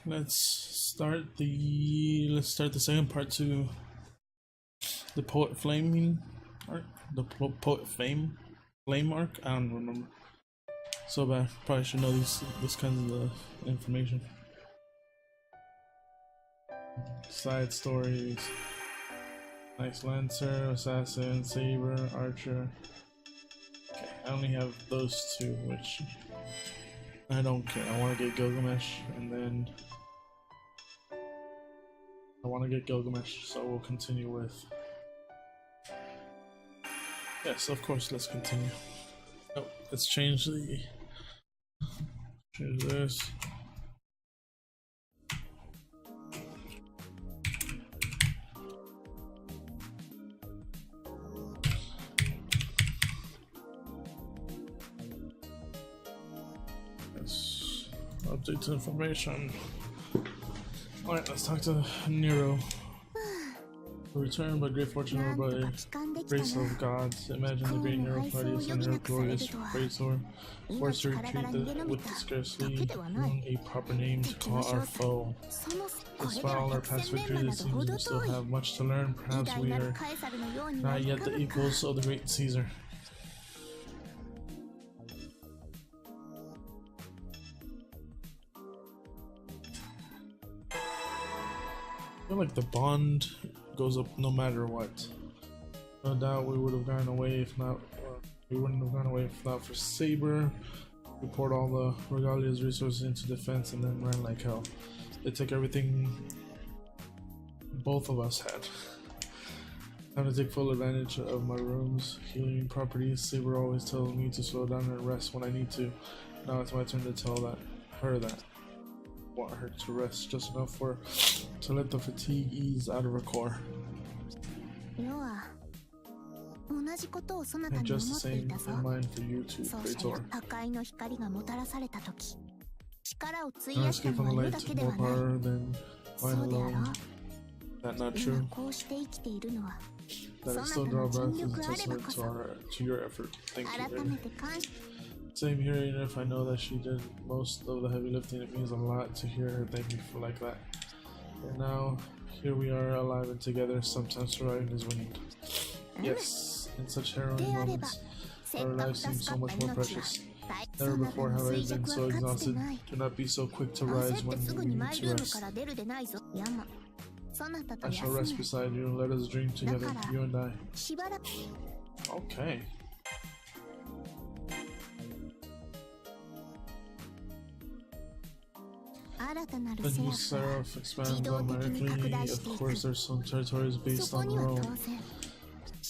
let's start the second part to the poet flaming arc, the poet flame arc. I don't remember. So bad. Probably should know this kind of information. Side stories. Nice Lancer, Assassin, Saber, Archer. Okay, I only have those two, which I don't care. I want to get Gilgamesh, and then I want to get Gilgamesh, so we'll continue with... Yes, of course, let's continue. Oh, let's change this. Yes, update information. Alright, let's talk to Nero. Returned by great fortune or by grace of gods. Imagine the great Nero Claudius and her glorious Praetor forced to retreat with scarcely a proper name to call our foe. Despite all our past victories, it seems we still have much to learn. Perhaps we are not yet the equals of the great Caesar. I feel like the bond goes up no matter what. No doubt we would have gone away if not. We wouldn't have gone away if not for Saber. We poured all the Regalia's resources into defense and then ran like hell. They took everything both of us had. Time to take full advantage of my room's healing properties. Saber always tells me to slow down and rest when I need to. Now it's my turn to tell her that. Want her to rest just enough to let the fatigue ease out of her core. And just the same in mind for you too, Praetor. Now escape from the light took more power than mine alone. That not true? That I still draw breath is a testament to your effort. Thank you, lady. Same here, even if I know that she did most of the heavy lifting, it means a lot to hear her thank me for like that. And now, here we are alive and together, sometimes surviving is winning. Yes, in such harrowing moments, our lives seem so much more precious. Never before have I been so exhausted. Do not be so quick to rise when we need to rest. I shall rest beside you, let us dream together, you and I. Okay. The new Seraph expands automatically. Of course, there's some territories based on Rome.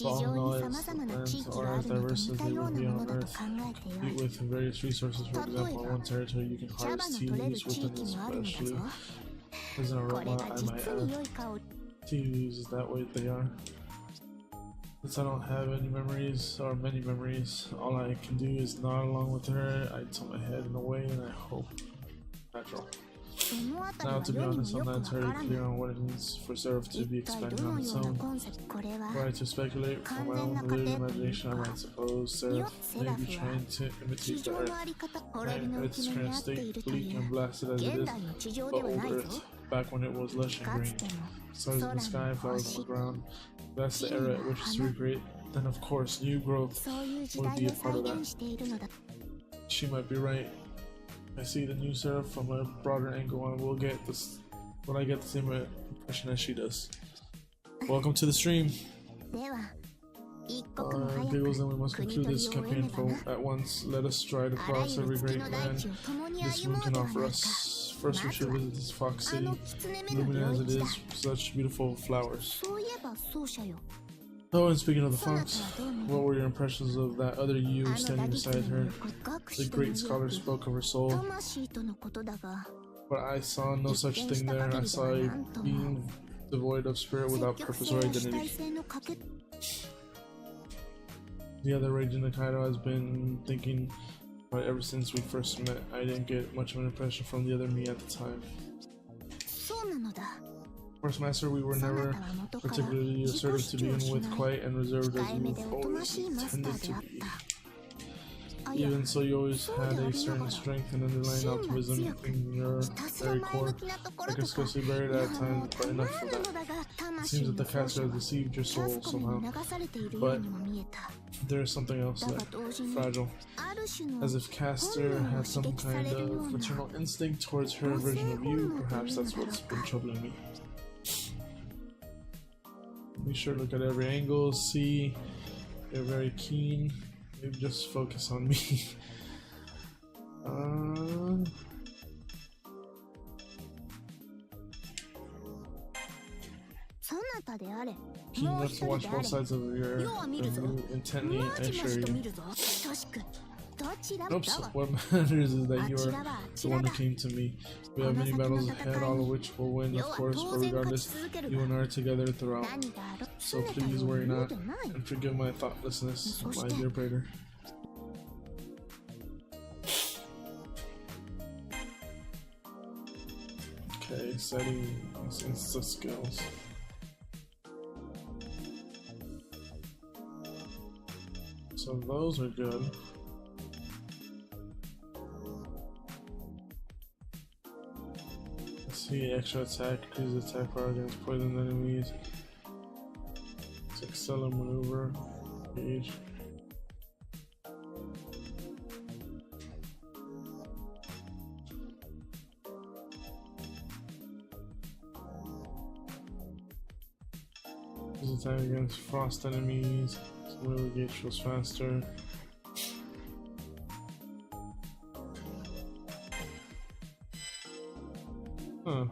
But all in all, its lands are as diverse as they would be on Earth. Complete with various resources. For example, on one territory you can harvest tea leaves with an especially pleasant aroma, I might add. Tea leaves is that way they are. Since I don't have any memories, or many memories, all I can do is nod along with her. I tilt my head in a way and I hope. Natural. Now, to be honest, I'm not entirely clear on what it means for Seraph to be expanded on its own. Were I to speculate from my own vivid imagination, I might suppose Seraph may be trying to imitate the Earth. Right, Earth's current state, bleak and blasted as it is, but old Earth, back when it was lush and green. Stars in the sky, flowers on the ground. That's the era at which it's to recreate. Then, of course, new growth would be a part of that. She might be right. I see the new Seraph from a broader angle and will get this, but I get the same impression as she does. Welcome to the stream. Giggles, and we must conclude this campaign at once. Let us stride across every great land this moon can offer us. First we should visit this Fox City, illuminated as it is with such beautiful flowers. Oh, and speaking of the fox, what were your impressions of that other you standing beside her? The great scholar spoke of her soul, but I saw no such thing there. I saw a being devoid of spirit without purpose or identity. The other Raging Nikaido has been thinking about ever since we first met. I didn't get much of an impression from the other me at the time. Horse Master, we were never particularly assertive to begin with, quiet and reserved as we've always tended to be. Even so, you always had a certain strength and underlying optimism in your very core. I could scarcely bear it at times, but enough for that. It seems that the caster has deceived your soul somehow. But there is something else there, fragile. As if caster had some kind of maternal instinct towards her version of you. Perhaps that's what's been troubling me. Be sure to look at every angle, see. You're very keen. Maybe just focus on me. Keen enough to watch both sides of your intently, I assure you. Nope, so what matters is that you are the one who came to me. We have many battles ahead, all of which we'll win, of course, but regardless, you and I are together throughout. So please worry not, and forgive my thoughtlessness, my dear Praetor. Okay, setting insta skills. So those are good. Let's see, extra attack, increases attack power against poisoned enemies. Extella maneuver, gauge. This attack against frost enemies. Maneuver gauge feels faster. Huh.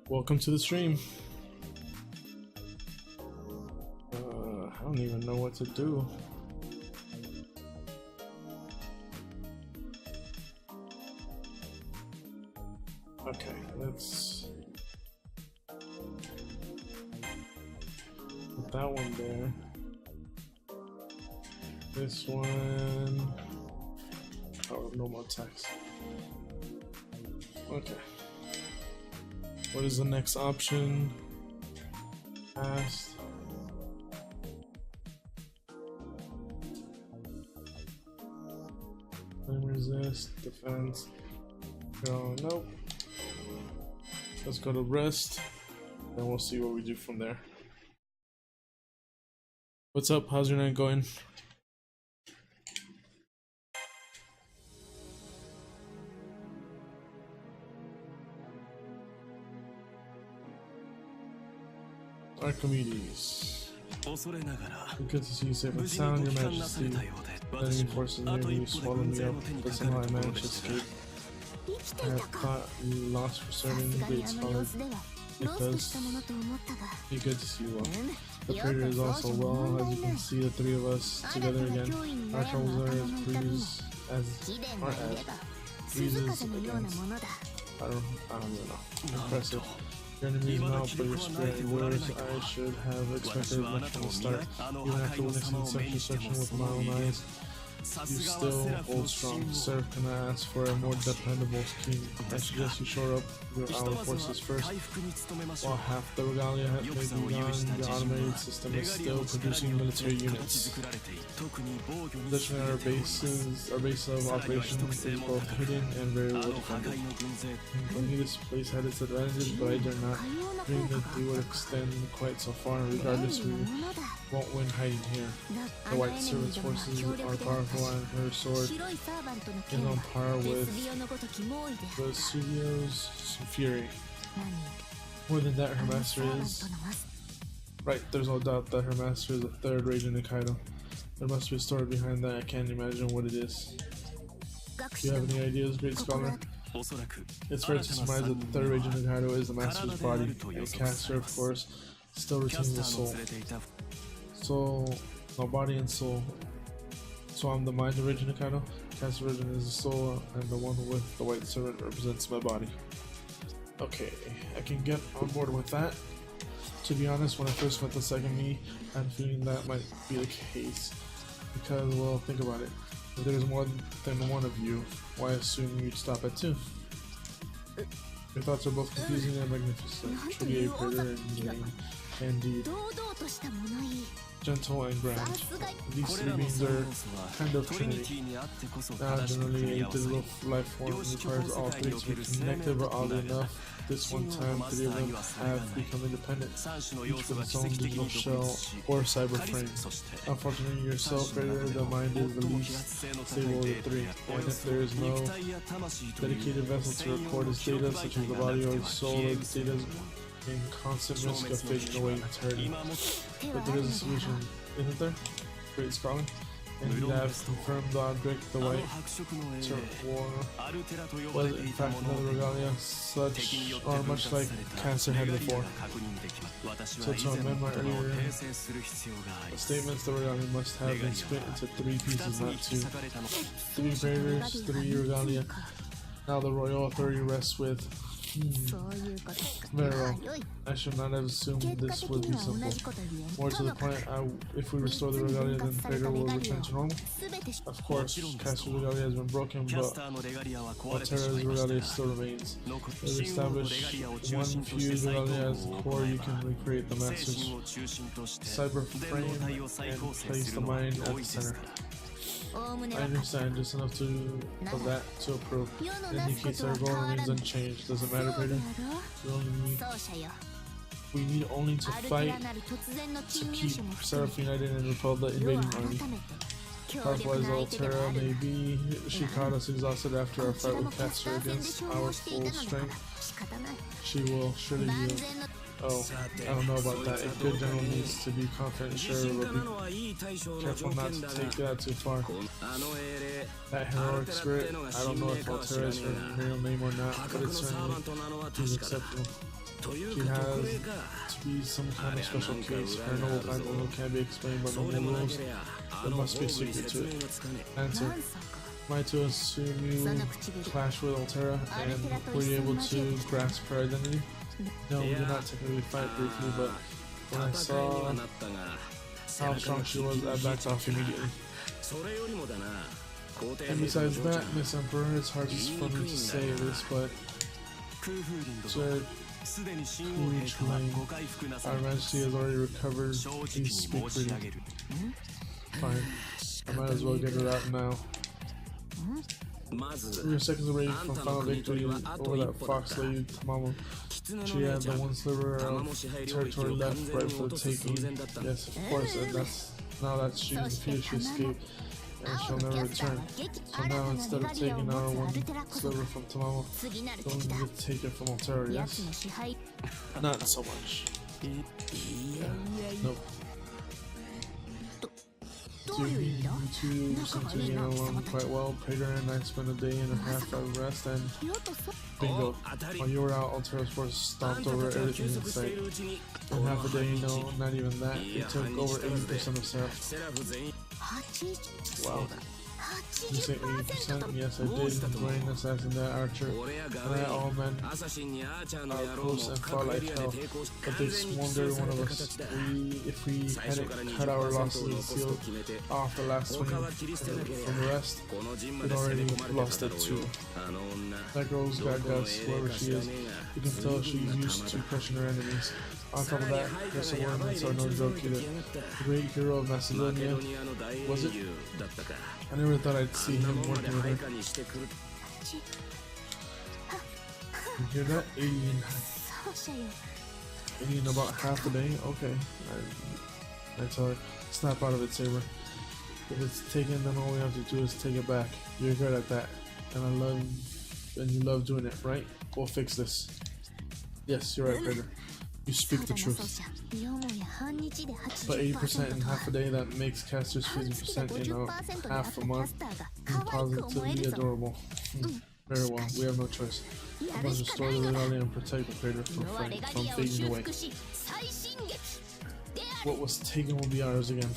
Welcome to the stream. I don't even know what to do. Okay, let's put that one there. This one. Oh, no more text. Okay. What is the next option? Fast. Resist, defense. Go, nope. Let's go to rest, and we'll see what we do from there. What's up? How's your night going? Archimedes. Good to see you safe and sound, Your Majesty. Enemy forces near me swallow me up, but somehow I managed to escape. I have thought you lost for certain, great scholar. It does be good to see you well. The Praetor is also well. As you can see, the three of us together again. Our troubles are as breezes against. I don't really know. Impressive. Your enemies mount, but your spirit endures. I should have expected as much from the start. Even after witnessing such destruction with my own eyes, you still hold strong. Sir, can I ask for a more dependable king? I suggest you shore up our forces first. While half the regalia may be gone, the automated system is still producing military units. Additionally, our base of operations is both hidden and very well defended. This place had its advantages, but I dare not dream that they would extend quite so far. Regardless, we won't win hiding here. The White Servant's forces are powerful, and her sword is on par with Vesuvio's fury. More than that, her master is... Right, there's no doubt that her master is a third Rage in Nikaido. There must be a story behind that. I can't imagine what it is. Do you have any ideas, great scholar? It's fair to surmise that the third Rage in Nikaido is the master's body, and caster, of course, still retains the soul. No, body and soul. So I'm the mind of Rage in Nikaido. Caster Virgin is the soul, and the one with the White Servant represents my body. Okay, I can get on board with that. To be honest, when I first met the second me, I had a feeling that might be the case. Because, well, think about it. If there's more than one of you, why assume you'd stop at two? Your thoughts are both confusing and magnificent. Truly a Praetor in name and deed. gentle, and grand. These three beings are kind of trinity. Now, generally, a digital life form requires all three to be connected, but oddly enough, this one time, three of them have become independent, each with its own digital shell or cyber frame. Unfortunately, your self-creator, the mind, is the least stable of the three, and if there is no dedicated vessel to record its data, such as the body or the soul, the data is in constant risk of fading away entirely. But there is a solution, isn't there? Great scholar. And you have confirmed the object, the white war was in fact another regalia, such or much like Cancer had before. So to amend my earlier statements, the regalia must have been split into three pieces, not two. Three praetors, three regalia. Now the royal authority rests with very well. I should not have assumed this would be simple. More to the point, if we restore the regalia, then Praetor will return to normal. Of course, Castor's regalia has been broken, but Altera's regalia still remains. If establish one fused regalia as the core, you can recreate the master's cyber frame and place the mind at the center. I understand just enough of that to approve. In any case, our goal remains unchanged. Does it matter, Praetor? We need only to fight to keep Seraph united and repel the invading army. Powerful as Altera may be, she caught us exhausted after our fight with Castor against our full strength. She will surely yield. Oh, I don't know about that. A good general needs to be confident and sure, but be careful not to take that too far. That heroic spirit, I don't know if Altera is her real name or not, but it certainly is exceptional. She has to be some kind of special case. Her noble content can't be explained by normal rules. There must be a secret to it. Answer. Am I to assume you clashed with Altera, and were you able to grasp her identity? No, we did not technically fight briefly, but when I saw how strong she was, I backed off immediately. And besides that, Miss Emperor, it's hard for me to say this, but Our Majesty has already recovered. Please speak freely. Fine. I might as well get it out now. We were seconds away from final victory over that fox lady Tamamo. She had the one sliver of territory left right for the taking. Yes, of course, and now that she's defeated, she escaped, and she'll never return. So now, instead of taking our one sliver from Tamamo, don't need to take it from Altera, yes? Not so much. Yeah, nope. You two seem to get along quite well. Praetor and I spent a day and a half at rest, and bingo. While you were out, Altera's force stomped over everything in sight. In half a day, no, not even that. It took over 80% of Seraph. Wow. You say 80%? Yes, I did. Dwayne, Assassin, that Archer, and I all men are close and far like hell. But they swarmed every one of us. If we hadn't cut our losses and sealed off the last swing from the rest, we'd already lost it too. That girl's got guts, whoever she is. You can tell she's used to crushing her enemies. On top of that, her subordinates are no joke either. The great hero of Macedonia, was it? I never thought I'd see him working with her. You hear that? 80 in about half a day? Okay. I tell her, snap out of it, Saber. If it's taken, then all we have to do is take it back. You're good at that. And you love doing it, right? We'll fix this. Yes, you're right, Praetor. You speak the truth. But 80% in half a day, that makes Castor's 50% in half a month. Positively adorable. Very well, we have no choice. I must restore the reality and protect the Praetor from fading away. What was taken will be ours again.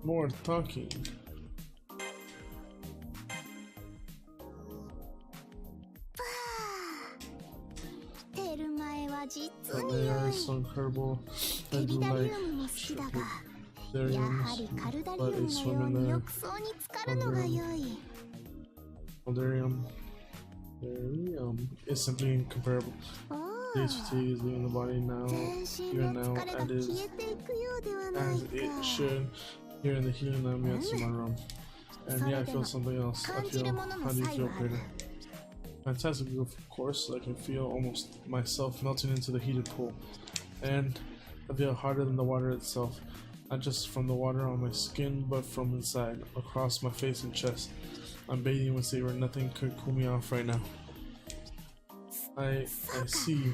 More talking. But they are so incredible. I do like Dariums, but a swim in there. Aldarium. is simply incomparable. Age fatigue is leaving the body now, even now, and is as it should here in the healing ambience of my room. And yeah, I feel something else. How do you feel, Peter? Fantastic, of course. I can feel almost myself melting into the heated pool, and I feel hotter than the water itself. Not just from the water on my skin, but from inside, across my face and chest. I'm bathing with Saber. Nothing could cool me off right now. I see.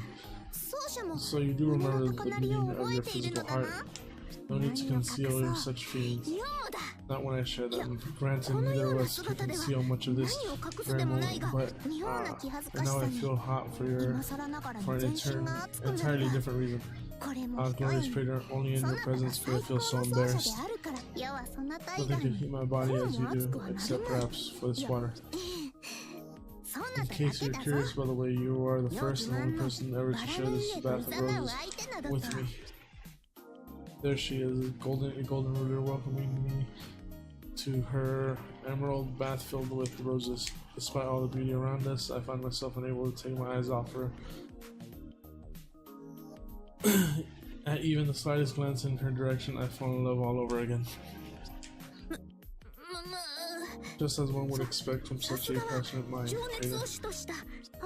So you do remember the beating of your physical heart. No need to conceal your such feelings. Not when I share them. Granted, neither of us could conceal much of this very moment, but now I feel hot for an entirely different reason. Glorious Praetor, only in your presence could I feel so embarrassed. Nothing could heat my body as you do, except perhaps for this water. In case you're curious, by the way, you are the first and only person ever to share this bath of roses with me. There she is, a golden ruler welcoming me to her emerald bath filled with roses. Despite all the beauty around us, I find myself unable to take my eyes off her. At even the slightest glance in her direction, I fall in love all over again. Just as one would expect from such a passionate mind,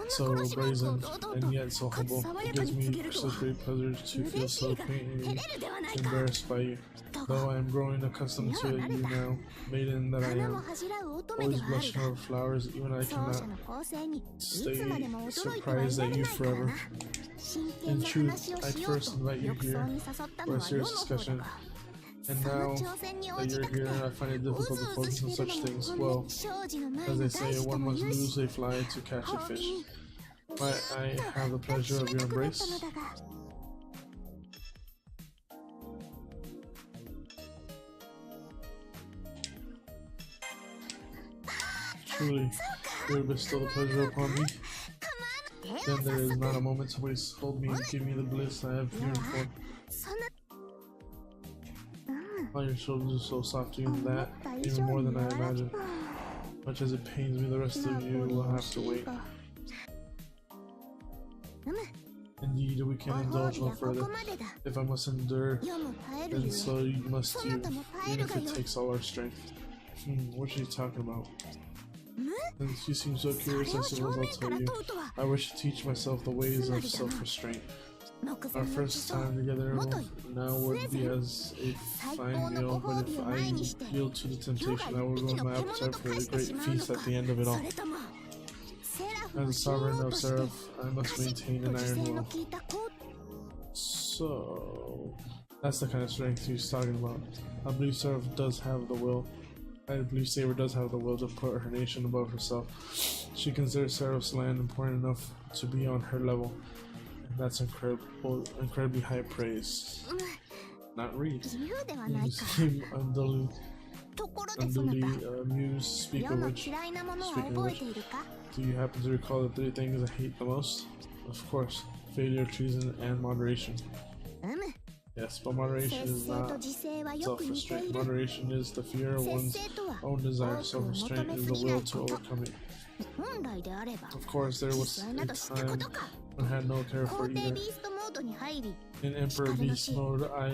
so brazen and yet so humble. It gives me such great pleasure to feel so painfully embarrassed by you. Though I am growing accustomed to you now, maiden that I am, always blushing over flowers, even I cannot stay surprised at you forever. In truth, I first invite you here for a serious discussion. And now that you're here, I find it difficult to focus on such things. Well, as they say, one must lose a fly to catch a fish. Might I have the pleasure of your embrace? Truly, you would bestow the pleasure upon me. Then there is not a moment to waste. Hold me and give me the bliss I have yearned for. All your shoulders are so soft to you that, even more than I imagined. Much as it pains me, the rest of you will have to wait. Indeed, we can't indulge no further. If I must endure, then so you must you, even if it takes all our strength. What are you talking about? Since you seem so curious, I suppose I'll tell you. I wish to teach myself the ways of self-restraint. Our first time together now would be as a fine meal, but if I yield to the temptation, I will ruin my appetite for a great feast at the end of it all. As a sovereign of Seraph, I must maintain an iron will. So, that's the kind of strength he's talking about. I believe Seraph does have the will. I believe Saber does have the will to put her nation above herself. She considers Seraph's land important enough to be on her level. That's incredibly high praise. Not read. You seem unduly amused. Speaking of which, do you happen to recall the three things I hate the most? Of course, failure, treason, and moderation. Yes, but moderation is not self-restraint. Moderation is the fear of one's own desire. Self-restraint is the will to overcome it. Of course, there was a time when I had no care for either. In Emperor Beast mode, I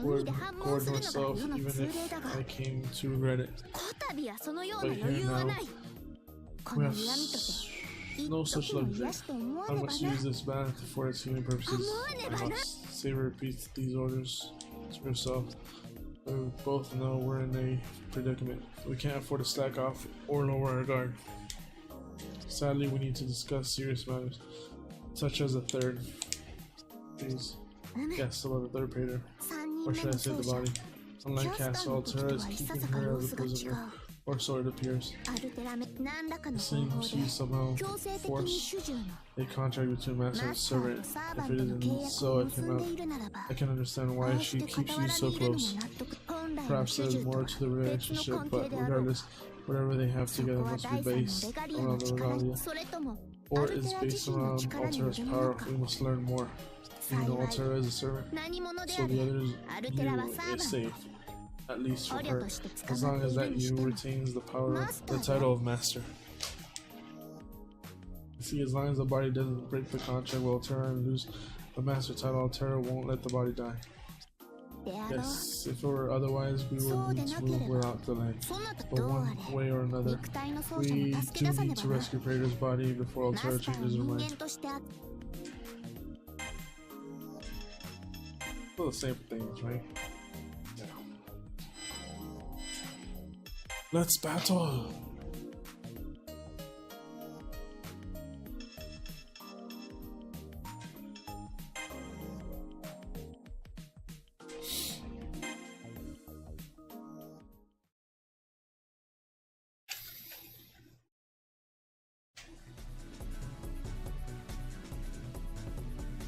would gorge myself even if I came to regret it. But here now, we have no such luxury. I must use this bath for its healing purposes. I must. Saber repeats these orders to herself. We both know we're in a predicament. We can't afford to slack off or lower our guard. Sadly, we need to discuss serious matters, such as a third. Please. Yes, about the third Praetor. Or should I say the body? Unlike Castle, Altera is keeping her as a prisoner, or so it appears. It seems she somehow forced a contract between master and servant. If it isn't so, I can understand why she keeps you so close. Perhaps there's more to the relationship, but regardless, whatever they have together must be based around the regalia, or is based around Altera's power. We must learn more. You know Altera is a servant, so the others you is safe, at least for her, as long as that you retains the power, the title of master. See, as long as the body doesn't break the contract, will Altera and lose the master title. Altera won't let the body die. Yes, if it were otherwise, we would need to move without delay. But one way or another, we do need to rescue Praetor's body before Altera changes her mind. Well, the same things, right? Yeah. Let's battle!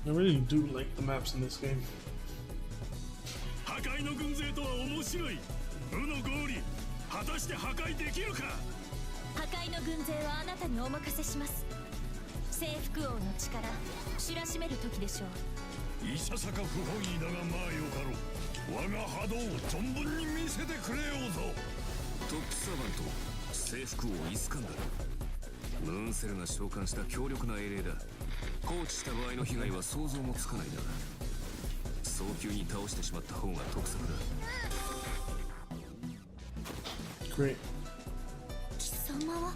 I really do like the maps in this game. 破壊の軍勢とは面白い。無の合理、果たして破壊できるか。破壊の軍勢はあなたにお任せします。征服王の力、知らしめる時でしょう。いささか不本意だがまあよかろう。我が波動を存分に見せてくれようぞ。トップサーバント、征服王イスカンダル。ムーンセルが召喚した強力な英霊だ。放置した場合の被害は想像もつかないな。早急に倒してしまった方が得策だ。Great. 貴様は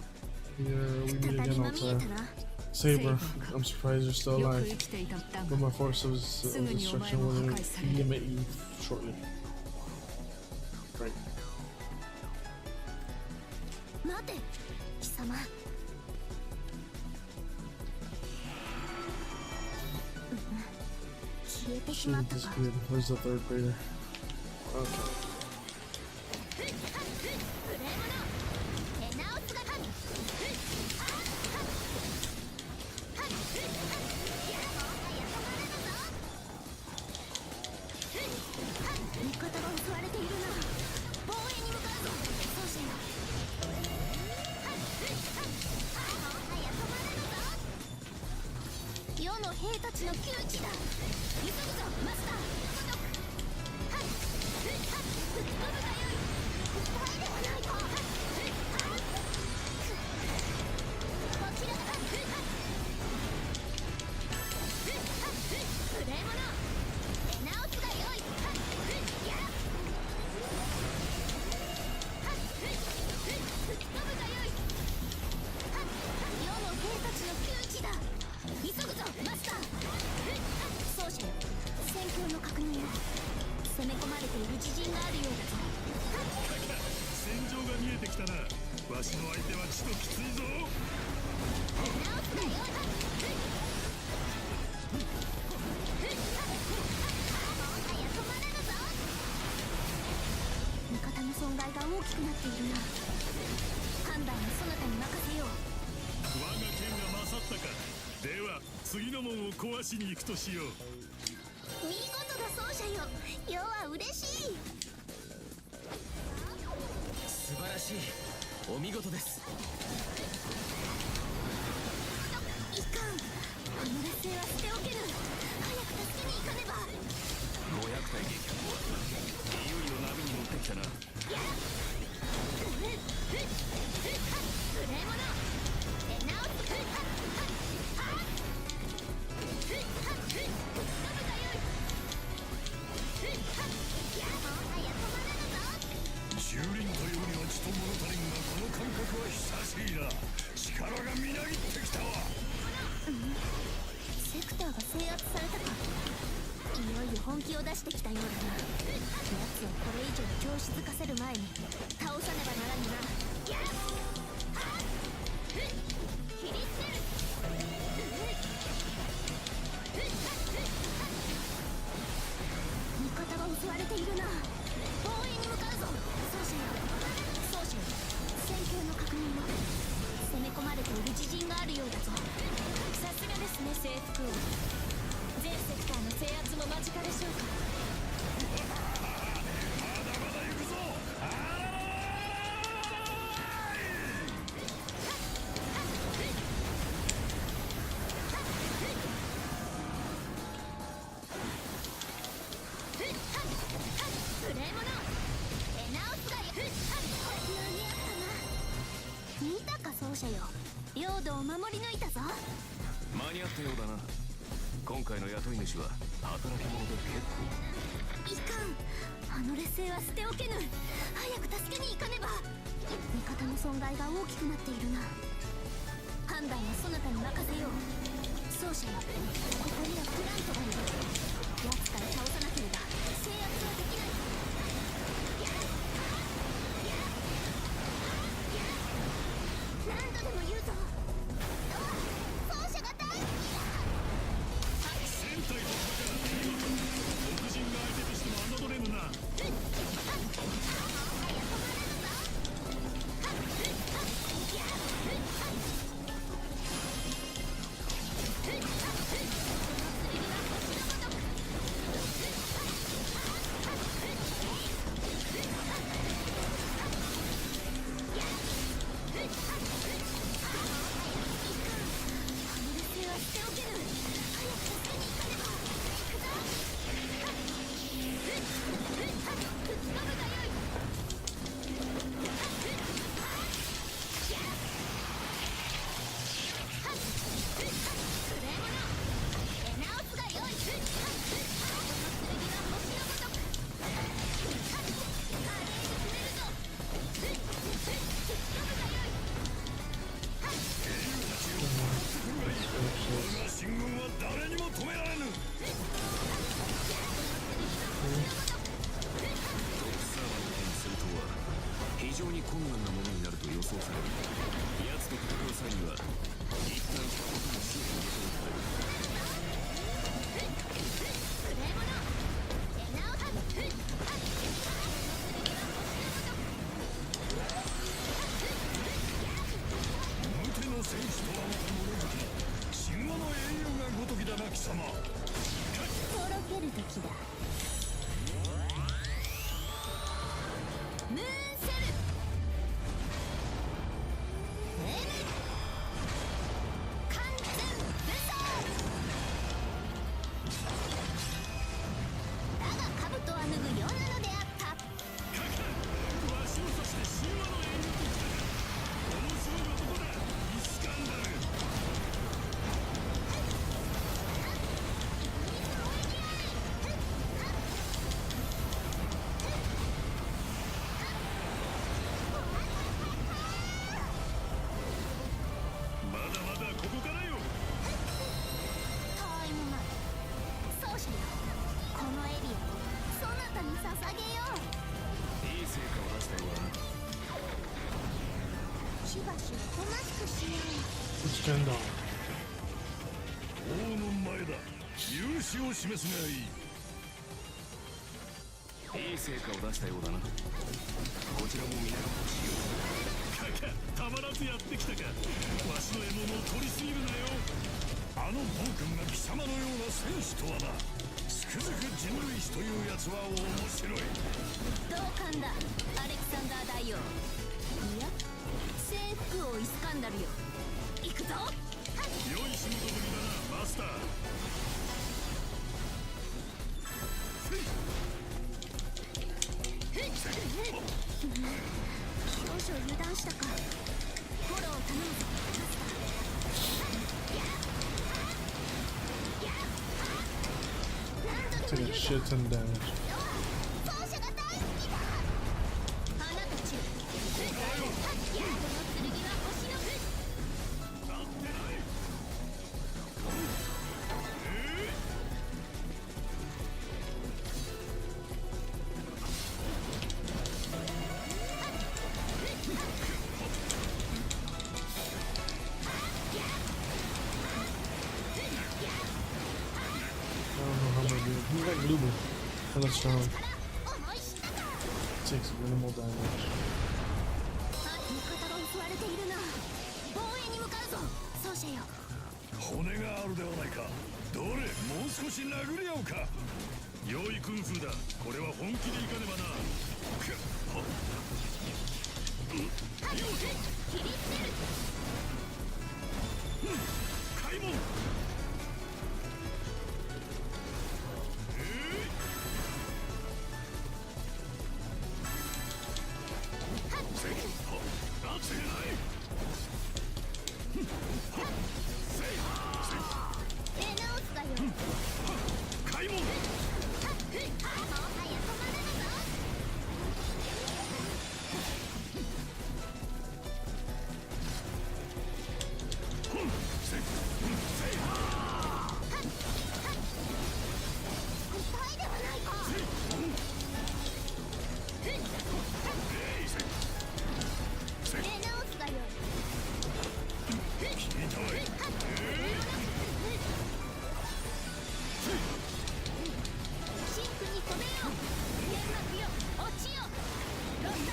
Yeah, we meet again, Altera. Saber, I'm surprised you're still alive. But my force of destruction will eliminate you shortly. Great. 待て、貴様。消えてしまったか。Where's the third Praetor? Okay. 世の兵たちの窮地だ。急ぐぞマスター。吹き飛ぶがよい。怖いではないか。こちらだ。無礼者、出直すがよい。吹き飛ぶがよい。世の兵たちの窮地だ。急ぐぞマスター。奏者よ、戦況の確認を。攻め込まれている自陣があるようだぞ。戦場が見えてきたな。わしの相手はちときついぞ。直すなよ。止まらぬぞ。味方の損害が大きくなっているな。判断はそなたに任せよう。我が剣が勝ったか。では次の門を壊しに行くとしよう。見事だ奏者よ。世は嬉しい。素晴らしい。お見事です。いかん。この劣勢は捨ておけぬ。早く助けに行かねば。500体撃破。いよいよ波に乗ってきたな。無礼者、出直す。蹂躙というにはちと物足りんが、この感覚は久しいな。力がみなぎってきたわ。セクターが制圧されたか。いよいよ本気を出してきたようだな。奴をこれ以上教室化せる前に倒さねばならぬな。切り捨てる。味方が襲われているな。防衛に向かうぞ。奏者よ、戦況の確認を。攻め込まれている自陣があるようだぞ。さすがですね、征服王。全セクターの制圧も間近でしょうか。まだまだ行くぞ。無礼者、出直すがよ。間に合ったな。見たか奏者よ。領土を守り抜いたぞ。間に合ったようだな。今回の雇い主は働き者で結構。いかん、あの劣勢は捨ておけぬ。早く助けに行かねば。味方の損害が大きくなっているな。判断はそなたに任せよう。奏者よ、ここにはプラントがいる。奴から倒さなければ制圧はできない。何度でも言うぞ。奏者が大好きだ。戦隊と黒人が相手としても侮れぬな。進軍は誰にも止められぬ。トップサーバーの手にするとは非常に困難なものになると予想される。奴と戦う際には一旦一言も視野に入れておきたい。無手の戦士とはまた物好き。神話の英雄がごときだな貴様。とろける時だ。ムーンセル完全武装。だが兜は脱ぐようなのであった。わしを指して神話の英雄と言ったか。面白い男だイスカンダル。まだまだここからよ。たわいもない。奏者よ、このエリアをそなたに捧げよう。いい成果を出したようだな。しばしおとなしくしよう。 Extella. 王の前だ。勇姿を示すがいい。いい成果を出したようだな。こちらも皆が欲しいよ。かかたまらずやってきたか。わしの獲物を取りすぎるなよ。あの暴君が貴様のような戦士とはな。つくづく人類史というやつは面白い。同感だ、アレクサンダー大王。いや、征服王イスカンダルよ。行くぞ。良い仕事ぶりだなマスター。少々油断したか。フォローを頼むぞ。 Take a shit ton of damage. 奏者が大好きだ。あなたたち、この剣は星の分。He's like Lubu. Hella strong. 思い知ったか。 Takes minimal damage. 味方が襲われているな。防衛に向かうぞ、奏者よ。骨があるではないか。どれもう少し殴り合おうか。良いクンフーだ。これは本気でいかねばな。切り捨てる。開門。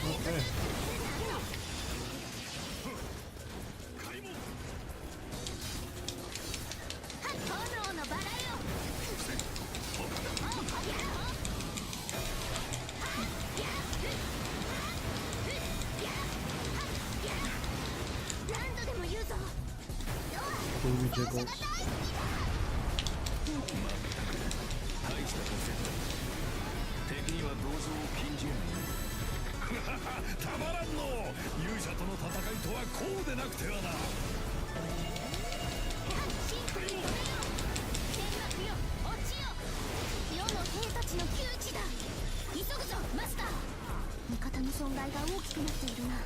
Okay. 炎のバラよ。何度でも言うぞ。 Baby jiggles. 大したことせんと敵には同情を禁じやないたまらんの。勇者との戦いとはこうでなくてはな。シンプルに止めよう。天幕よ、落ちよ。世の兵たちの窮地だ。急ぐぞマスター。味方の損害が大きくなっているな。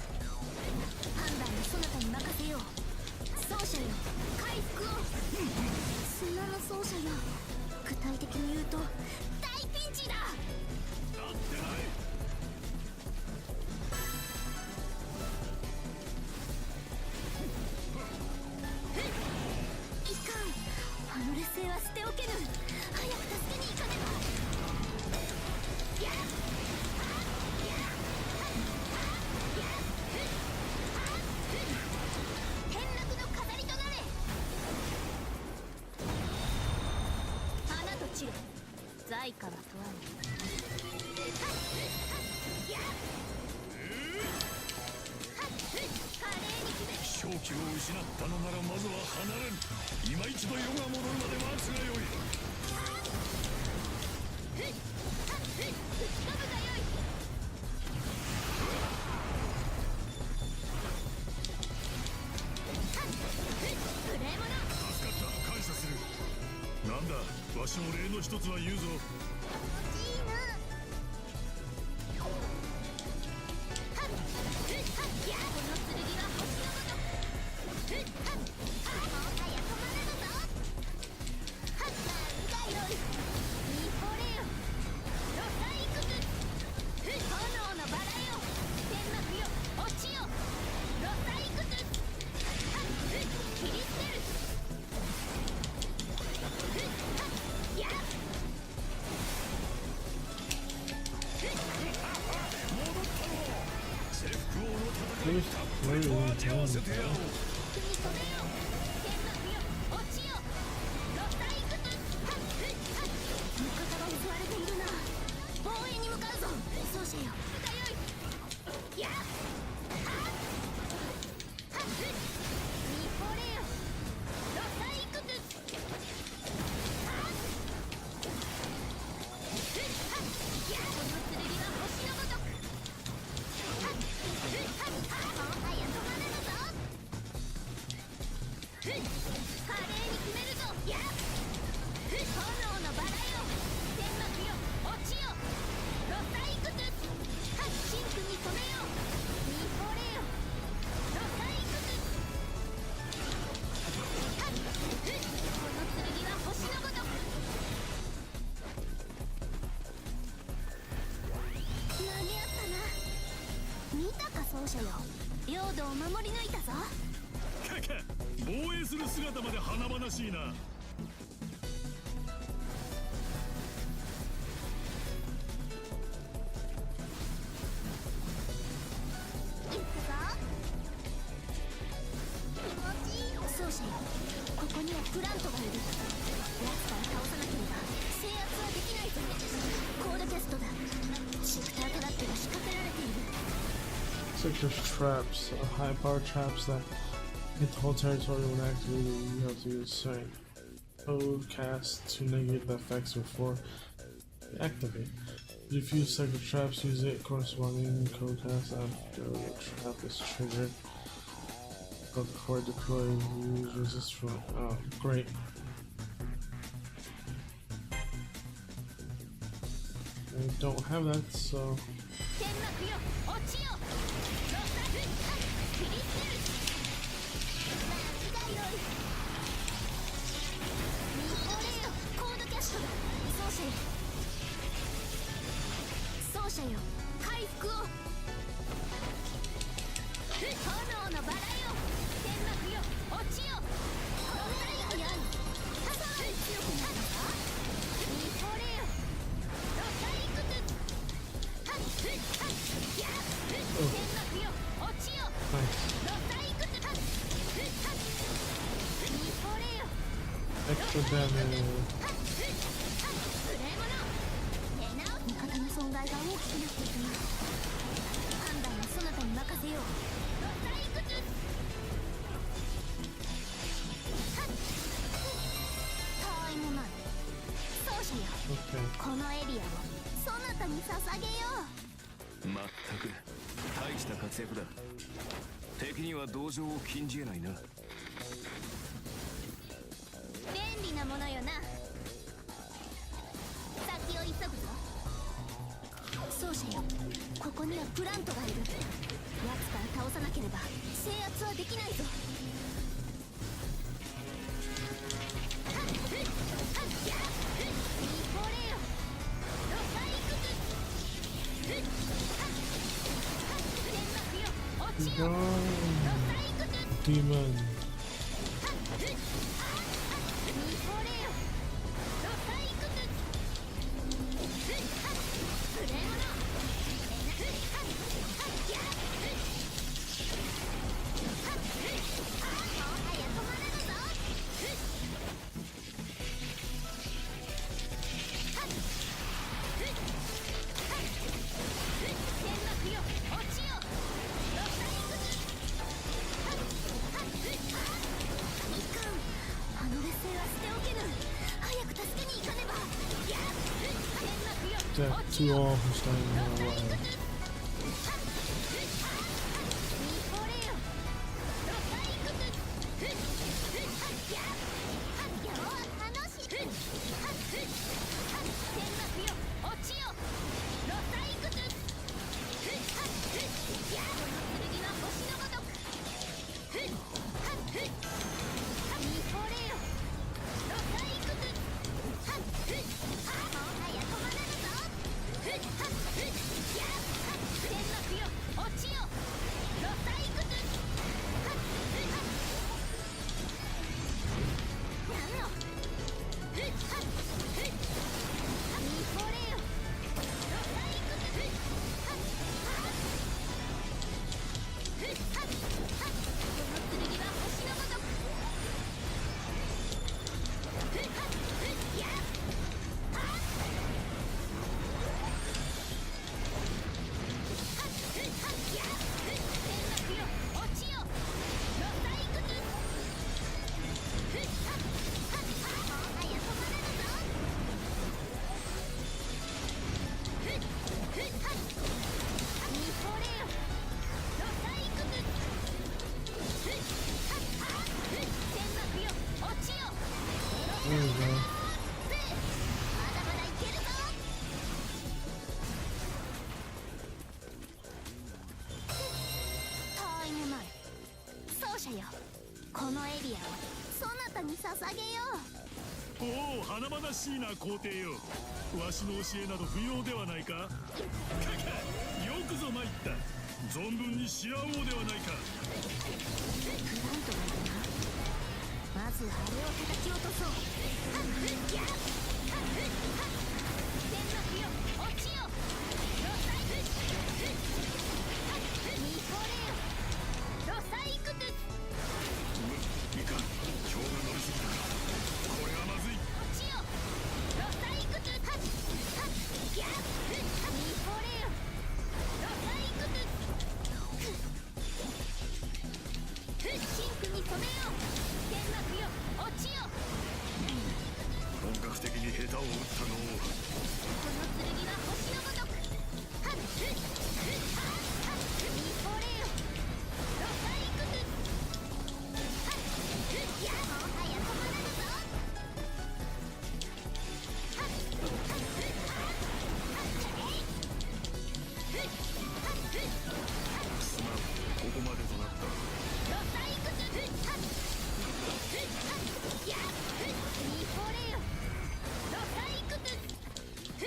判断はそなたに任せよう。奏者よ、回復を。砂の奏者よ、具体的に言うと大ピンチだ。なってない。いかん、あの劣勢は捨ておけぬ。早く助けに行かねば。天幕の飾りとなれ。花と散れ、在価は問わぬ。華麗に決め。正気を失ったのならまずは離れる。今一度世が戻るまで待つがよい。吹っ飛ぶがよい。無礼者。助かった。感謝する。なんだ、わしも礼の一つは言うぞ。チーム。この剣は星のごとく。もはや止まらぬぞ。なんだよい。見惚れよ。ロサイクス。炎のバラよ。天幕よ、落ちよ。ロサイクス。切り捨てる。やっ。戻ったの。征服王の戦い Where's にたっぷりと Larry 味わわせてやろう。組み止めよう。天幕よ、落ちよ。ロサイクス。味方が襲われているな。防衛に向かうぞ。奏者よ、だよい。やっ。見惚れよ。ロサイクス。この剣は星のごとく。もはや止まらぬぞ。華麗に決めるぞ。やっ。炎のバラよ。天幕よ、落ちよ。ロサイクス。真空に止めよう。見惚れよ。ロサイクス。この剣は星のごとく。間に合ったな。見たか奏者よ、領土を守り抜いたぞ。かか、防衛する姿まで華々しいな。行くぞ。気持ちいい。奏者よ、ここにはプラントがいる。奴から倒さなければ制圧はできないぞ。コードキャストだ。シェクタートラップが仕掛けられている。It's like there's traps, high power traps that hit the whole territory when activated. You have to use certain code cast to negate the effects before they activate. If you use second traps, use it corresponding code cast after the trap is triggered. But before deploying, use resist for great. I don't have that, so 天幕よ、落ちよ。ロサフ切り捨てる。なんだよい。見惚れよ。コードキャストだ。奏者よ、奏者よ、回復を。炎のバラよ。天幕よ、落ちよ。ロサイクよ。強くなるのか。見惚れよ。ロサイクス。やっ。damage. 味方の損害が大きくなっていくな。判断はそなたに任せよう。タイムマン奏者よ、 Okay. このエリアをそなたに捧げよう。まったく大した活躍だ。敵には同情を禁じ得ないな。便利なものよな。先を急ぐぞ。奏者よ、ここにはプラントがいる。奴から倒さなければ制圧はできないぞ。見惚れよ、ロサイクス。天幕よ、落ちよ、ロサイクス。 Demon. 見惚れよ、ロサイクス。触れ物。もはや止まらぬぞ。天幕よ、落ちよ、ロサイクス。いかん、あの劣勢は捨ておけぬ。早く助けに行かねば。天幕よ、 Death 落ち to よ、 all who stand in my way. 見惚れよ、ロサイクス。今日は楽しい。天幕よ、落ちよ、ロサイクス。この剣は星のごとく。見惚れよ、ロサイクス。もはや止まらぬぞ。天幕よ、落ちよ、ロサイクス。なんの見惚れよ、ロサイクス。この剣は星のごとく。天幕よ、落ちよ、ロサイクス。もはや止まらぬぞ。見惚れよ、ロサイクス。天幕よ、落ちよ、 There we go. まだまだいけるぞ。タイムマン奏者よ、このエリアをそなたに捧げよう。おお、華々しいな皇帝よ。わしの教えなど不要ではないか。かか、よくぞ参った。存分にし合おうではないか。プラントがいるな。まずあれを叩き落とそう。天幕よ、落ちよ、ロサイクス。見惚れよ、ロサイクス。いかん、票が乗りすぎたか。これはまずい。落ちよ、ロサイクス。見惚れよ、ロサイクス。シンクに止めよう。天幕よ、落ちよ。本格的に下手を打ったのを。この剣は星のごとく。見惚れよ、ロサイクス。もはや止まらぬぞ。すまん、ここまでとなった。ロサイクス。見惚れよ、ロサイクス。天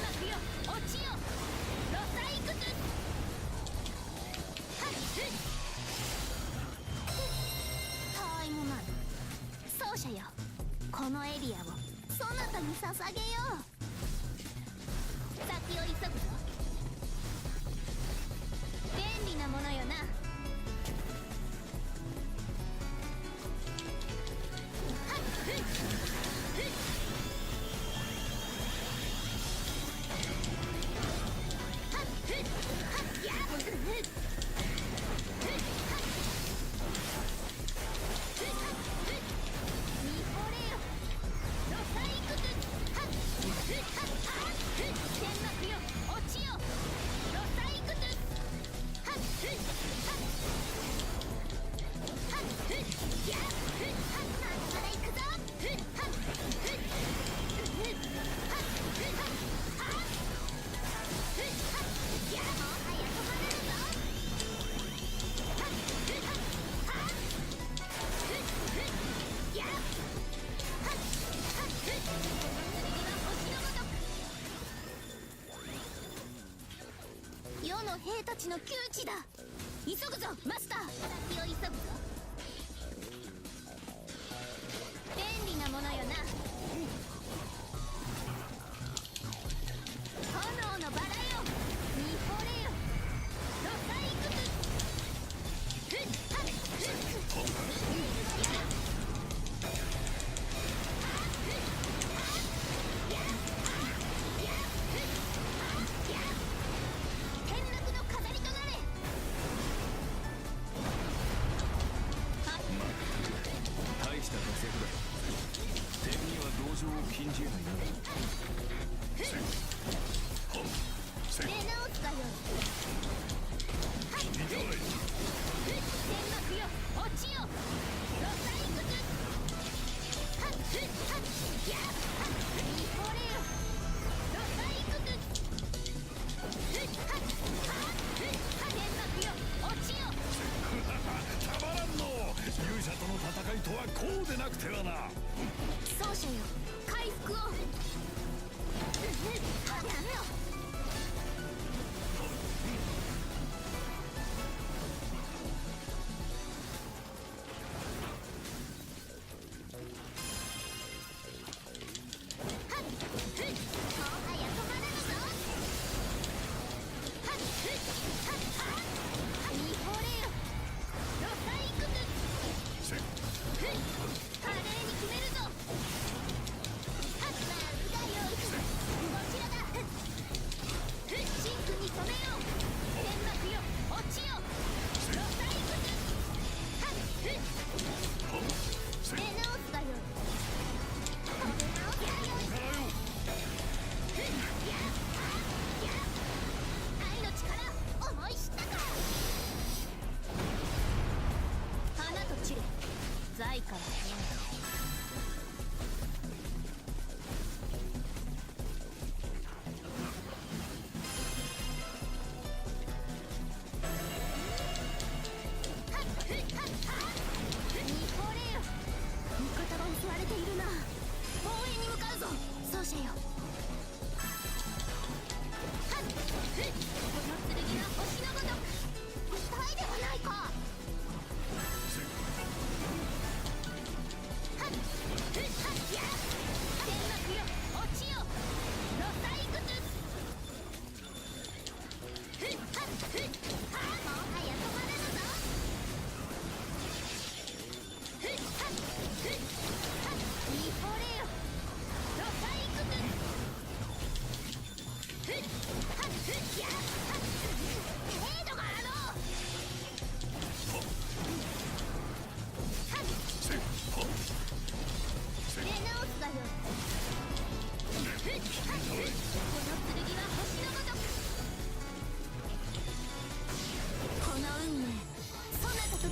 幕よ、落ちよ、ロサイクス。タイムマン奏者よ、このエリアをそなたに捧げよう。先を急ぐぞ。便利なものよな。の兵たちの窮地だ。急ぐぞマスター。先を急ぐぞ。便利なものよな。炎のバラよ、見惚れよ、ロサイクス。ふっはっふっ天幕の飾りとなれ。大した活躍だ。敵には同情を禁じ得ないな。出直すかよ。天幕よ、落ちよ、ロサイクス。はっふっはっやっはっ見惚れよ、ロサイクス。ふっはっはっふっは天幕よ、落ちよ。たまらんの。勇者との戦いとはこうでなくてはな。奏者よ、回復を。やめろ。財から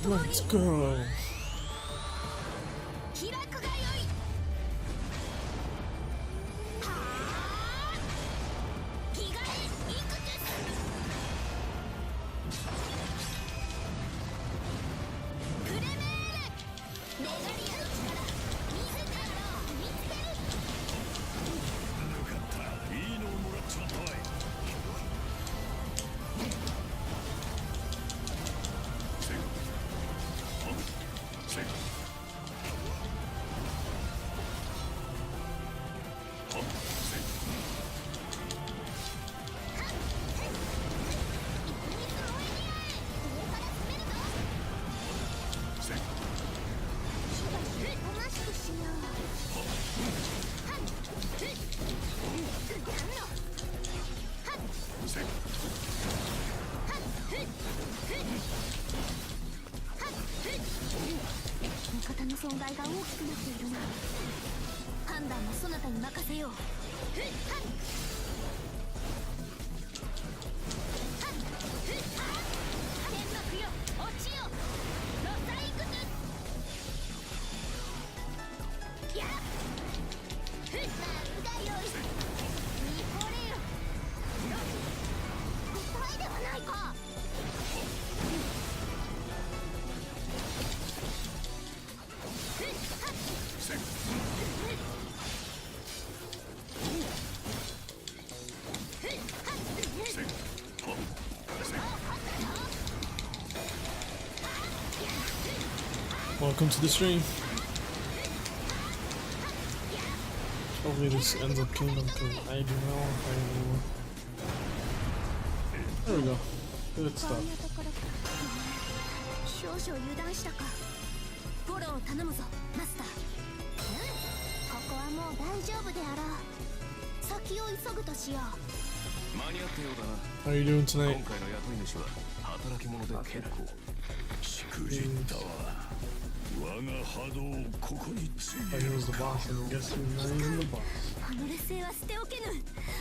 Let's go. 開くがよい。はあ、着替えいくです。クレメール、メガリアの力見せてやろう。見つける。よかった、いいのをもらっちまったわい。味方の損害が大きくなっているな。判断もそなたに任せよう。天幕よ、落ちよ、ロサイクス。やっなんだよい、見惚れよ、痛いではないか。Welcome to the stream. Hopefully this ends up killing them because I do not want to fight anymore. There we go. Good stuff. 少々油断したか。フォローを頼むぞマスター。ここはもう大丈夫であろう。先を急ぐとしよう。間に合ったようだな。 How are you doing 今 tonight? 回の雇い主は働き者で結構。しくじったわ。我が波動をここについ I thought he was the boss, and I guess he's not even the boss. あの劣勢は捨ておけぬ。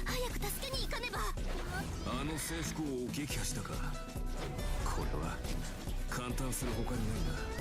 早く助けに行かねば。あの制服王を撃破したか。これは簡単する他にないな。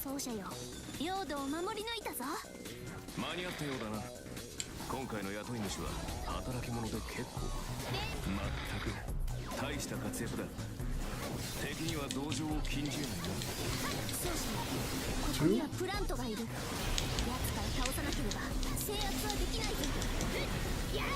奏者よ、領土を守り抜いたぞ。間に合ったようだな。今回の雇い主は働き者で結構。まったく大した活躍だ。敵には同情を禁じ得ないな。奏者よ、ここにはプラントがいる。奴から倒さなければ制圧はできないぞ。やっ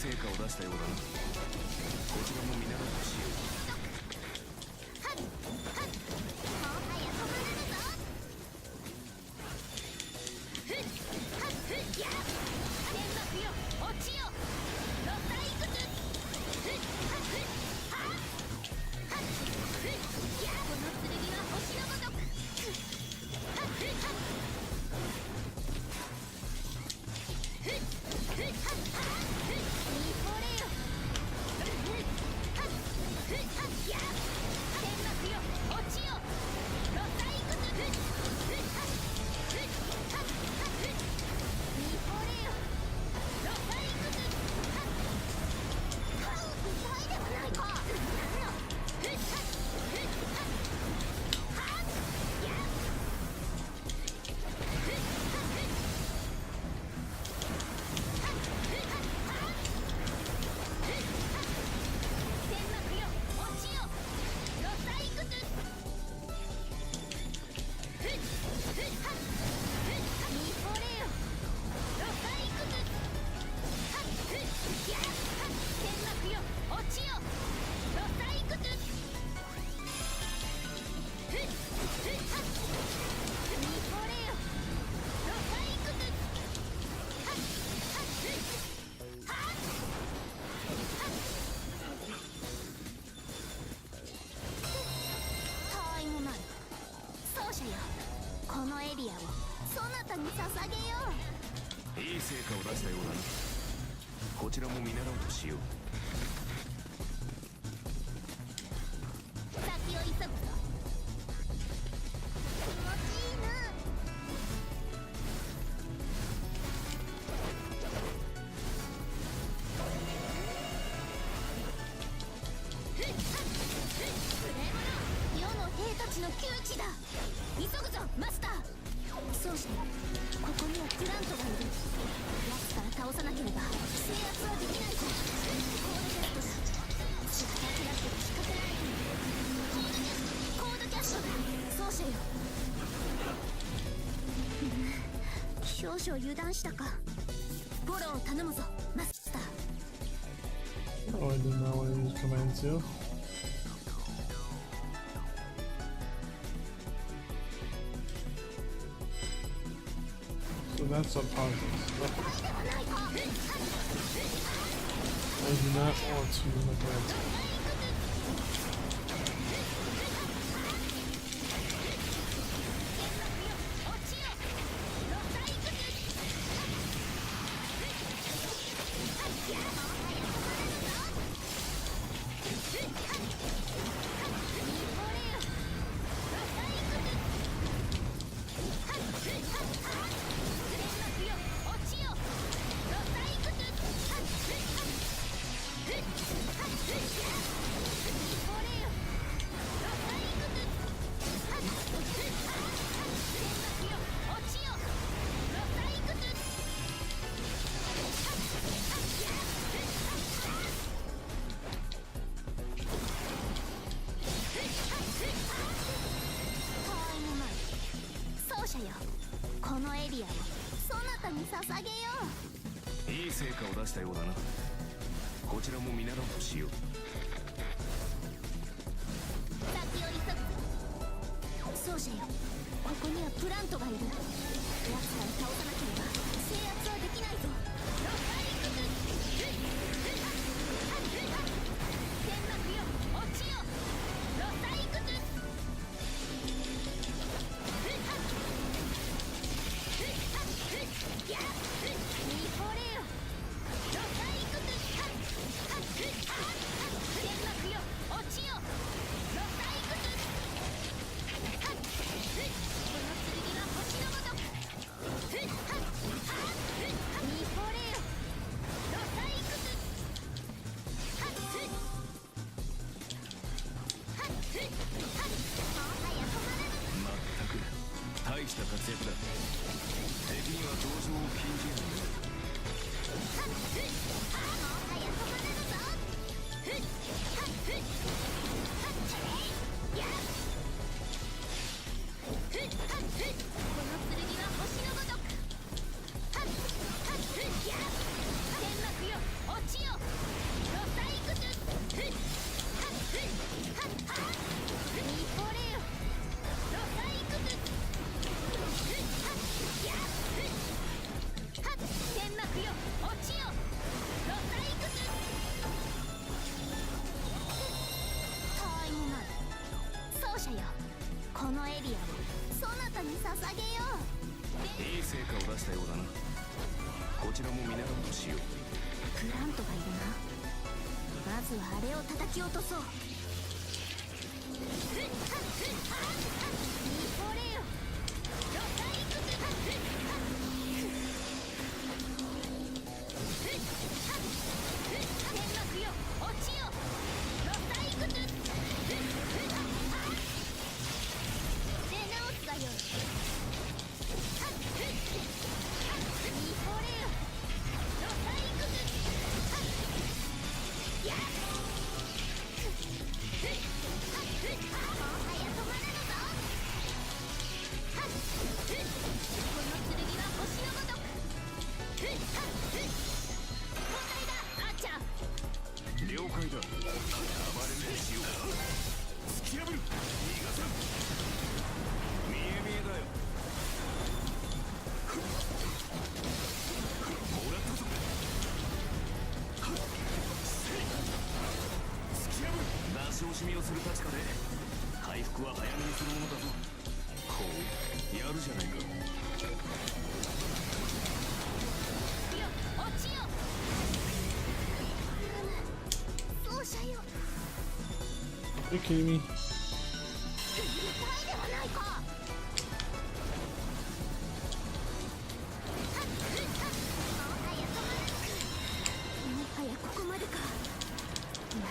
成果を出したようだな。こちらも見習ってほしい。このエリアをそなたに捧げよう。いい成果を出したようだな。こちらも見習おうとしよう。先を急ぐぞ。気持ちいいな。世の兵たちの窮地だ。急ぐぞマスター。そうしてここにはプラントがいる。奴から倒さなければ制圧はできないぞ。コードキャストだ。仕掛けなくて仕掛けられている。コードキャストだ。そうしてよ。少々油断したか。フォローを頼むぞマスター。Oh, I did not want to use command 2. So that's what pauses. I do not want to use my command 2.このエリアをそなたに捧げよう。いい成果を出したようだな。こちらも見習おうとしよう。先を急ぐ。奏者よ、ここにはプラントがいる。奴らを倒さなければ制圧はできないぞ。天幕よ、落ちよ。ロサイクス。大した活躍だ。敵には同情を禁じる。このエリアをそなたに捧げよう。いい成果を出したようだな。こちらも見習おうとしよう。プラントがいるな。まずはあれを叩き落とそう。もはや止まらぬぞ。する立場で回復は早めにするものだぞ。こうやるじゃないか。落ちよ。奏者よ。 Are you kidding me? 痛いではないか。もはやここまでか。いや、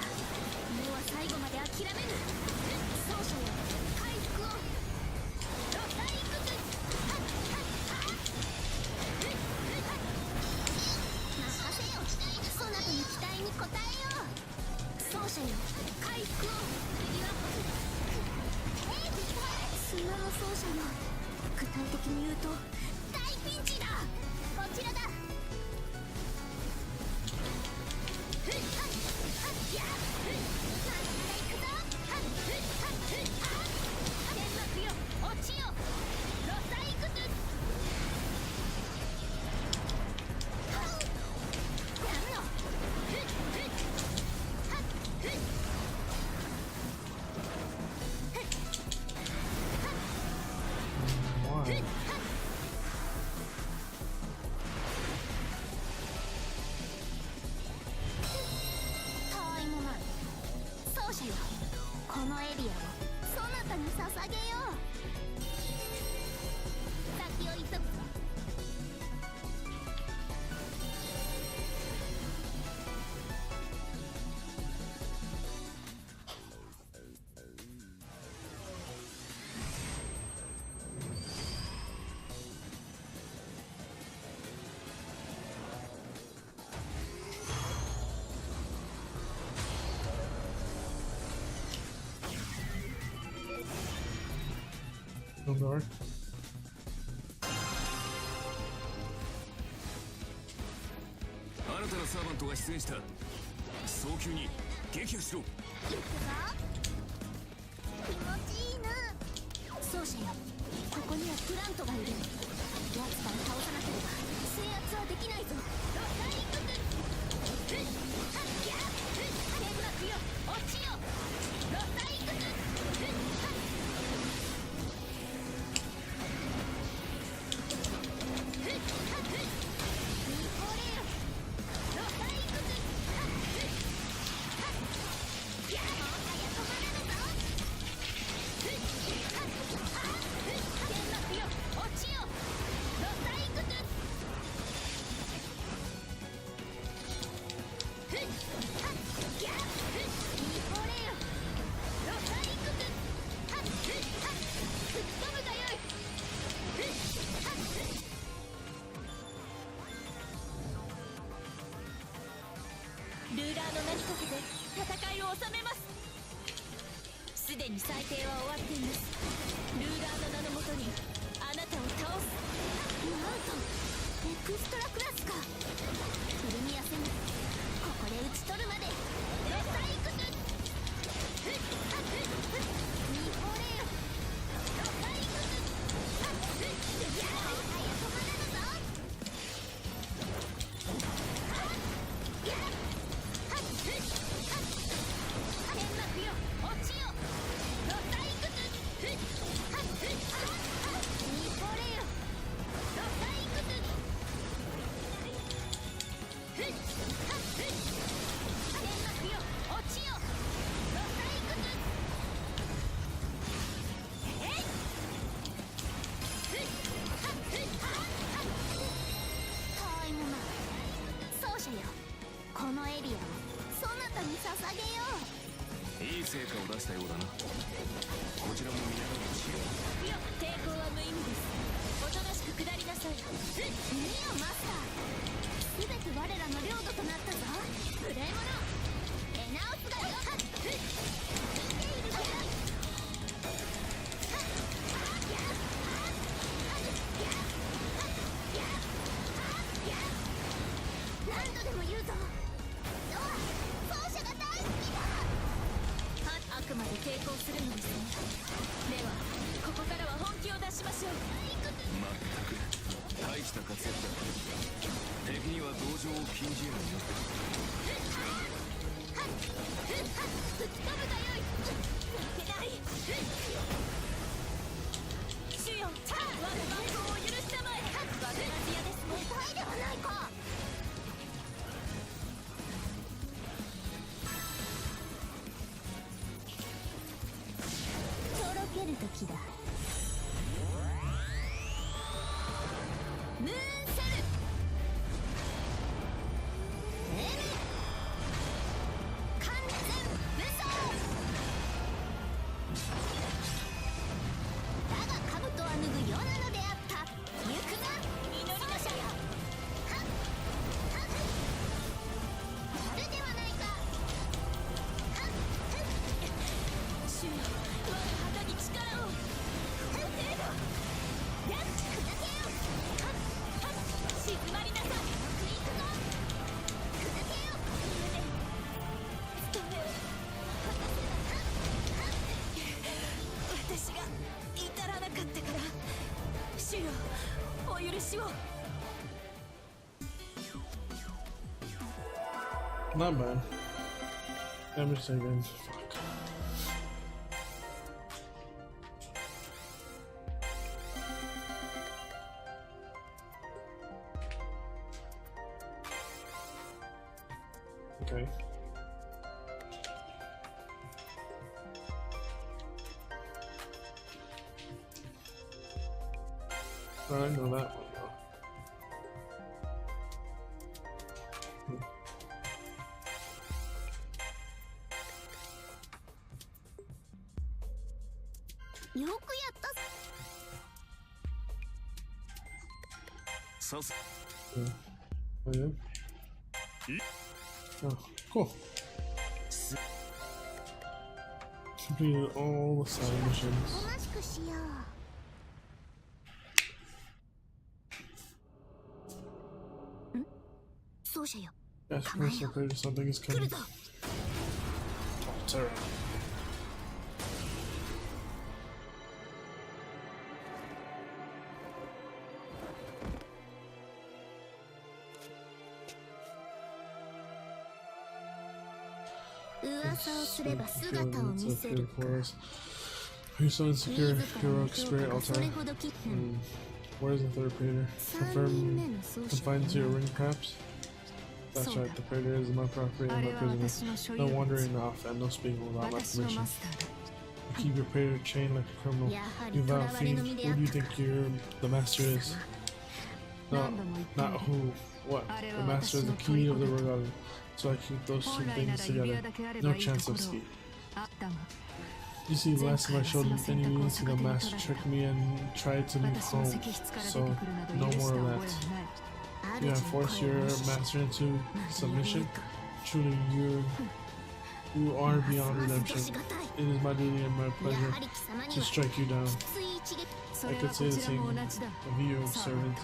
目は最後まで諦めぬ。奏者よ、回復を。ロタリクス。任せよ。そなたの期待に応えよう。奏者よ、回復を。砂の奏者よ、具体的に言うと大ピンチだ。こちらだ。Why? たわいもない。奏者よ、このエリアをそなたに捧げよう。先を急ぐぞ。No guard. 新たなサーバントが出現した。早急に撃破しろ。行くぞ。気持ちいいな。奏者よ、ここにはプラントがいる。奴から倒さなければ制圧はできないぞ。ロタリクス。天幕よ、落ちよ。ロタリクス。ルーラーの名にかけて戦いを収めます。すでに裁定は終わっています。ルーラーの名のもとにあなたを倒す。なんとエクストラクラスか。フルミア戦、ここで討ち取るまで。ロサイクス。ミホレよ、ロサイクス。やばい、止まらぬぞ。天幕よ、落ちよ。ロサイクス。ミホレよ、ロサイクス。天幕よ、落ちよ。ロサイクス。たわいもない。奏者よ、このエリアをそなたに捧げよう。いい成果を出したようだな。こちらも見習うしよう。抵抗は無意味です。おとなしく下りなさい。見よマスター、すべて我らの領土となったぞ。無礼者、出直すがよ。見ているぞ。何度でも言うぞ。奏者が大好きだ。あくまで抵抗するのですね。ではここからは本気を出しましょう。まったく大した活躍だ。敵には同情を禁じ得ないよ。吹き飛ぶがよい。負けない。主よ、我が蛮行を許したまえ。我が嫌ですね。答えではないか。とろける時だ。ムーンセル。完全武装。だが兜は脱ぐ世なのであった。行くな、祈りの者よ。はっはっ。やるではないか。はっはっ。主よ、我が旗に力を。程度。やっ、砕けよ。はっはっ。静まりなさい。行くぞ。砕けよ。家で務めを果たせな。はっはっ。私が至らなかったから主よ、お許しを。 Not bad. Damage savings. Fuck. Okay. I know that one though.よくやった。さす Yeah. Oh yeah. Oh, cool. Completed all the side お missions. となしくしよう。ん？奏者よ。 Yes, personal creator, something is 来 coming. るぞ。 Oh, terror. 噂をすれば姿を見せるか。 You're so insecure, 自ら heroic の評 spirit, 価がそれ Altar. ほどき。 Where's the third praetor? 3人目 Confirmed, の奏者 confined to your ring, perhaps? That's So right, the praetor is my property and my prisoner. No wandering off and no speaking without my 私の permission. マスターだ。 You keep your praetor chained like a criminal. やはり You 囚 vow われ fiend. の身であ Who っ do you たか。 think the master is? No, 何度も言ったよ。 not who. What? あれ The は master 私 is the の key of the 虜だ。 Regatta. So I keep those two 本来な things ら指 together. 輪だけあれ No ばいいと chance こ of ろ escape. あったが、 You see, last time I showed him any 前回 means, the は master その選択を tricked me and tried to move 私の home. 石室から出 So てくるなど no 許し more た of 覚え that. はない。 You 主 have の forced 声を your 無視し master into 何 submission. か Truly, you are ます beyond ます redemption. 年がたい。 It is my duty and my や pleasure はり貴様に to は strike you down. きつい一撃。そ I れ could は say こ the ちら same も同じだ。 of you, さあ servant.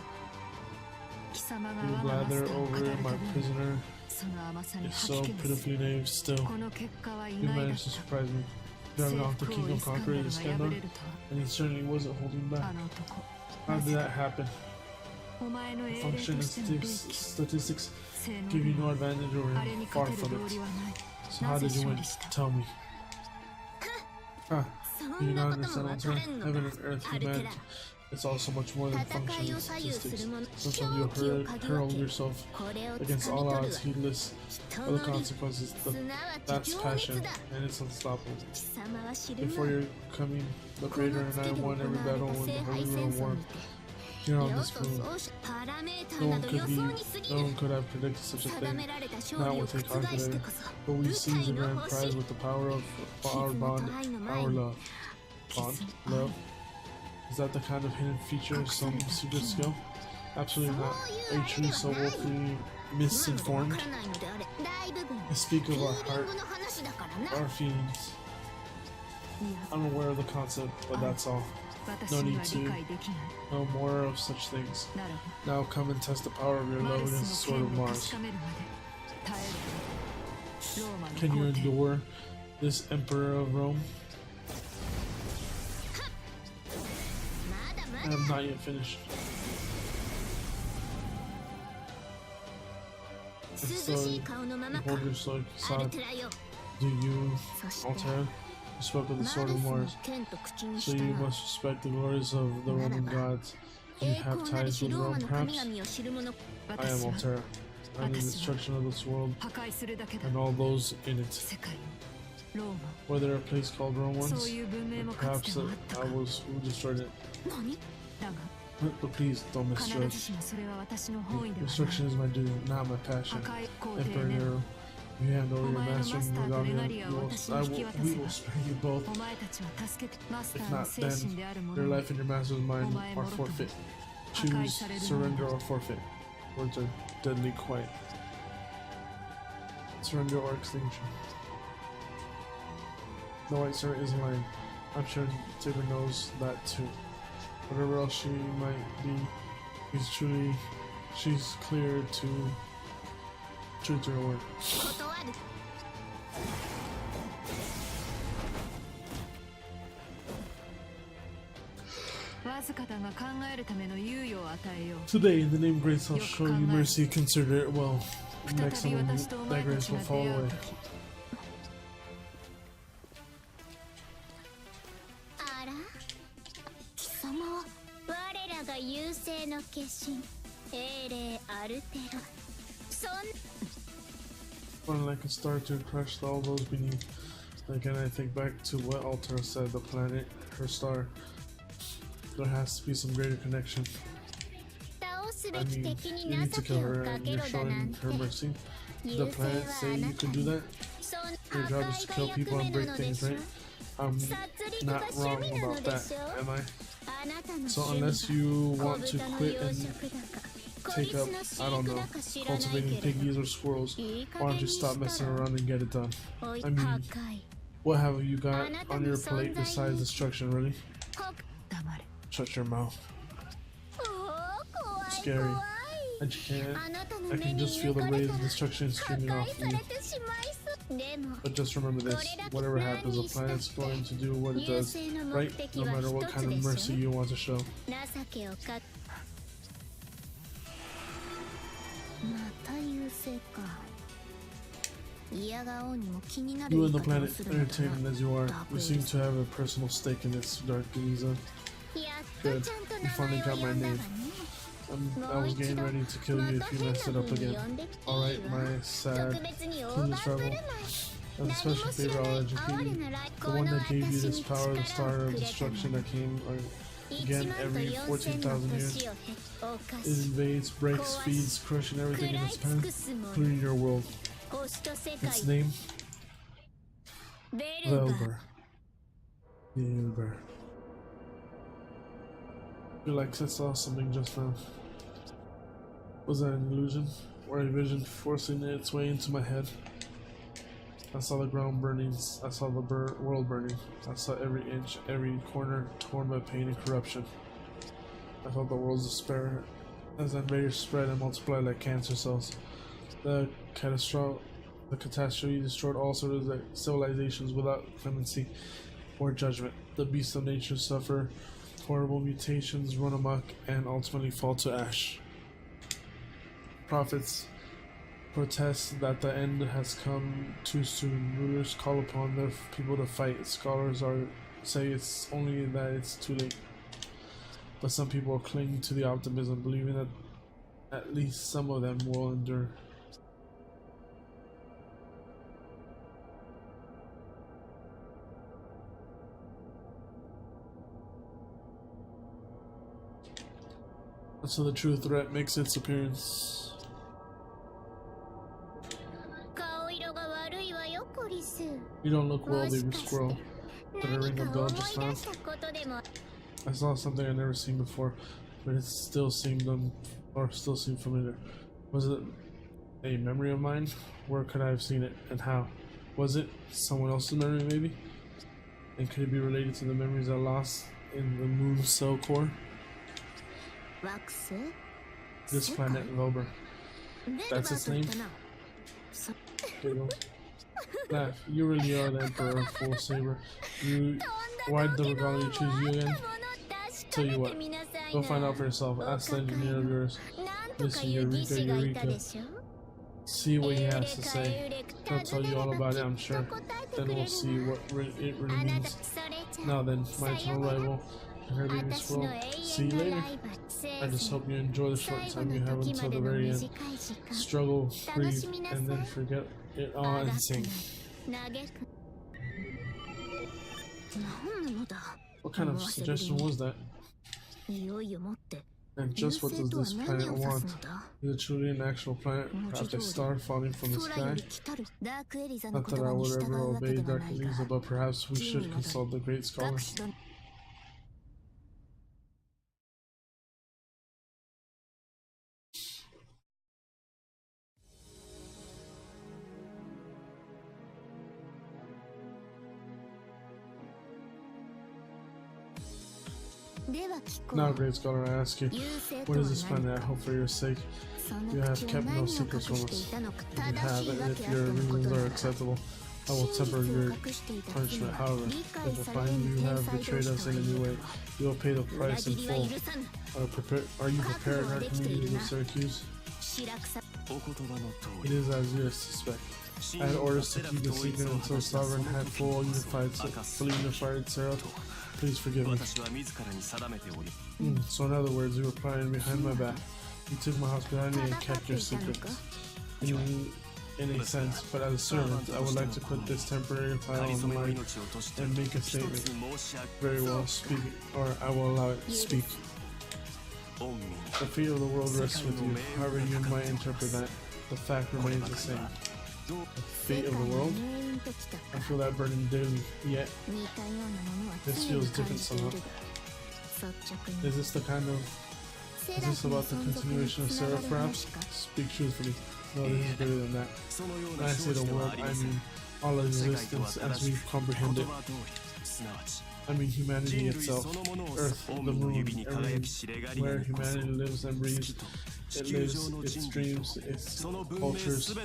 貴様が You 我がマス blather ターを語 over る my たびに prisoner その甘さに is 吐 so き気がする。 pitifully naive still. この結果は意 You 外だっ managed to た。 surprise me. Driving 征 off the 服 king を of イスカンダ conqueror ル to が Scandal, 破れるとは。 and he certainly wasn't holding あ back. の男。 How な did ぜ that か happen? お前の英霊 Function と and しての霊気、 statistics 性能 give you で no も advantage over あれ him. に Far 勝てる from 道 it. 理はない。 So な how ぜ did you 勝 win? 利した？ Tell me. そ Do you んな not こと understand も Altar? 分かれんの Heaven か。 and earth アルテ command. ラ。 It's also much more than 戦 function いを and 左右する statistics. 者。 Sometimes 狂 you 気を嗅ぎ hurl 分け。 yourself これを against 掴み all 取る odds, は heedless 人 of の the 利。 consequences. すなわ That's ち情 passion, 熱だ。 and it's unstoppable. 貴様は知る Before まい。 your coming, the こ Praetor の and 月 I で行 won わ every れ battle た in 聖 the 杯 Holy 戦 Realm 争 War. にて。 Here 世 on と this moon, 奏者パラメータ no ーな one ど could 予 be, 想に過ぎ no る。 one could have predicted such a 定 thing. められた勝 Not 利を with take 覆して today, こそ but we 部 seize 隊 the の grand 方 prize 針。 with the power of our 絆 bond, と愛の前 our に love. Bond? Love? Is that the kind of hidden feature, some secret skill? Absolutely not. Are you truly so woefully 今のでわ misinformed? からないのであれ。大部分 I speak フィ of our ーリン heart, グの話だからな。 our feelings. いや、 I'm aware of the concept, but that's all. 私には理解できない。 No more of such things. ならば、 Now come and test the power of your マ love ル against the スの sword 剣 of で Mars. 確かめるまで耐える。ローマ Can の you 皇帝。 endure this emperor of Rome? まだま I だ。 am not yet finished. 涼しい顔のままか。 Hold your sword, アル sword. テラよ。Do you, そして Altair, respect of the マ sword ル of スの Mars? 剣と口に So した you ら must respect the glories of the Roman gods. You 栄 have 光なる ties 非 with ロー Rome, マの perhaps? 神々を知る者 I am 私は Altair. And the destruction of this world 破壊するだけだ and all those in it. 世界ローマ Were there a place called Rome そう once? いう文明もかつ Perhaps てもあったか I was who destroyed it. 何だが But please don't 必 misjudge. ずしもそれは私の本意ではない Destruction is my duty, not my 破 passion. 壊皇帝 Emperor ネロ Nero, you hand over your お前の master マス and ターと Megalium. レガリアを We 私に引き渡 will せば spare you both. お前たちは助けてマスタ If ーの not, 精 then 神であるも your の life and your master's mind are forfeit. Choose surrender or forfeit. Words are deadly quiet. Surrender or extinction. The White Serpent is lying. I'm sure Tigger knows that too. Whatever else she might be, she's clear to true to her word. 断る わずかだが考えるための猶予を与えよう Today, in the name of grace, I'll show you mercy. Consider it well. Next 再び time, 私とお that 前た grace ち will が fall 出会う away. 時あら貴様は我らが優勢の化身英霊アルテロそん When like a star to crush all those beneath. Again, I think back to what Altair said, the planet, her star. There has to be some greater connection. 倒す I べき mean, 敵 you に need to 情け kill を her か and け you're ろだな showing んて her mercy. 優 The 勢 planet は say あ you なた can に do that? そん Your 破 job is 壊 to が kill 役 people 目 and な break ので things, しょ right? I'm 殺戮が not 趣 wrong 味なの about で that, しょ am I? あなたの So 趣味 unless you は want 小 to 豚の quit 養 and 殖だか孤 take 立 up, の飼 I don't 育 know, だか知らない cultivating けれ piggies ど or squirrels, いい加 why 減 don't you に stop した messing ら around and get it done? おい I 破 mean, 壊 what have you got on your plate besides destruction, really? 黙れ Shut your mouth. おー怖い Scary. 怖い I can't. あなたの I 目 can に just feel 抜 the かれ rays た of ら destruction 破 streaming 壊 off さ of you. れてしまいそうでも But just remember this: whatever happens, the planet's going to do what it 優 does, 勢の right? 目的 No は matter what 一 kind つ of で mercy しょ you want to show. 情けをかまた優勢か嫌顔にも気になる You 言い and the 方を planet, するのだ entertaining な as you are, ダブ you ル seem to have a personal stake in this dark Giza. やっと Good. ちゃんと You 名 finally 前を got 呼 my んだわ name. ね I was getting ready to kill you if you messed it up again. Alright, my sad, 特別にオー clueless バープ rebel. ルマン As a special favor, I'll educate you. The one that gave you this power, the star of destruction that came again every 14,000 years. It invades, breaks, feeds, crushing everything in its path, including your world. Its name? Velber. Velber. I feel like I saw something just now. Was that an illusion? Or a vision forcing its way into my head? I saw the ground burning, I saw the world burning, I saw every inch, every corner torn by pain and corruption. I felt the world's despair as invaders spread and multiplied like cancer cells. The catastrophe destroyed all sorts of civilizations without clemency or judgment. The beasts of nature suffer horrible mutations, run amok, and ultimately fall to ash. Prophets protest that the end has come too soon. Rulers call upon their people to fight. Scholars say it's only that it's too late. But some people cling to the optimism, believing that at least some of them will endure. So the true threat makes its appearance. 顔色が悪いわよコリス You don't look も well, し baby かして squirrel. Did I 何 ring a か bell 思い just 出 now? したことでも I saw something I'd never seen before, but it still seemed familiar. Was it a memory of mine? Where could I have seen it, and how? Was it someone else's memory, maybe? And could it be related to the memories I lost in the moon cell core? ワックス This planet, Velber. That's its name? Giggle. Laugh. You really are the Emperor, Full Saber. Why did the Regalia choose you again? Tell you what. Go find out for yourself. Ask that engineer of yours. なんとか Listen, いう技師がいた Eureka. でしょ see what he has to say. He'll tell you all about it, I'm sure. Then we'll see what it really means. Now then, my eternal rival in her leaving world. See you later. I just hope you enjoy the short time you have until the very end. Struggle, breathe, and then forget it all and sing. What kind of suggestion was that? And just what does this planet want? Is it truly an actual planet? Perhaps a star falling from the sky? Not that I would ever obey Dr. Lisa, but perhaps we should consult the great scholar. Now, great scholar, I ask you, what is this planet? I hope for your sake you have kept no secrets from us. If you have, and if your reasons are acceptable, I will temper your punishment. However, if I find you have betrayed us in any way, you will pay the price in full. Are you prepared, Archimedes of Syracuse? It is as you suspect. I had orders to keep the secret until the sovereign had fully unified Seraph. Please forgive me. So in other words, you were plotting behind my back. You took my hospitality and kept your secrets. In a sense, but as a servant, I would like to put this temporary file on the line and make a statement. Very well, speak, or I will allow it. Speak. The fate of the world rests with you. However you might interpret that, the fact remains the same. The fate of the world? I feel that burden daily, yet this feels different somehow. Is this about the continuation of Seraph, perhaps? Speak truthfully. No, this is bigger than that. When I say the world, I mean all existence as we comprehend it. I mean humanity itself, Earth, the moon, everything, where humanity lives and breathes. It lives, its dreams, its cultures,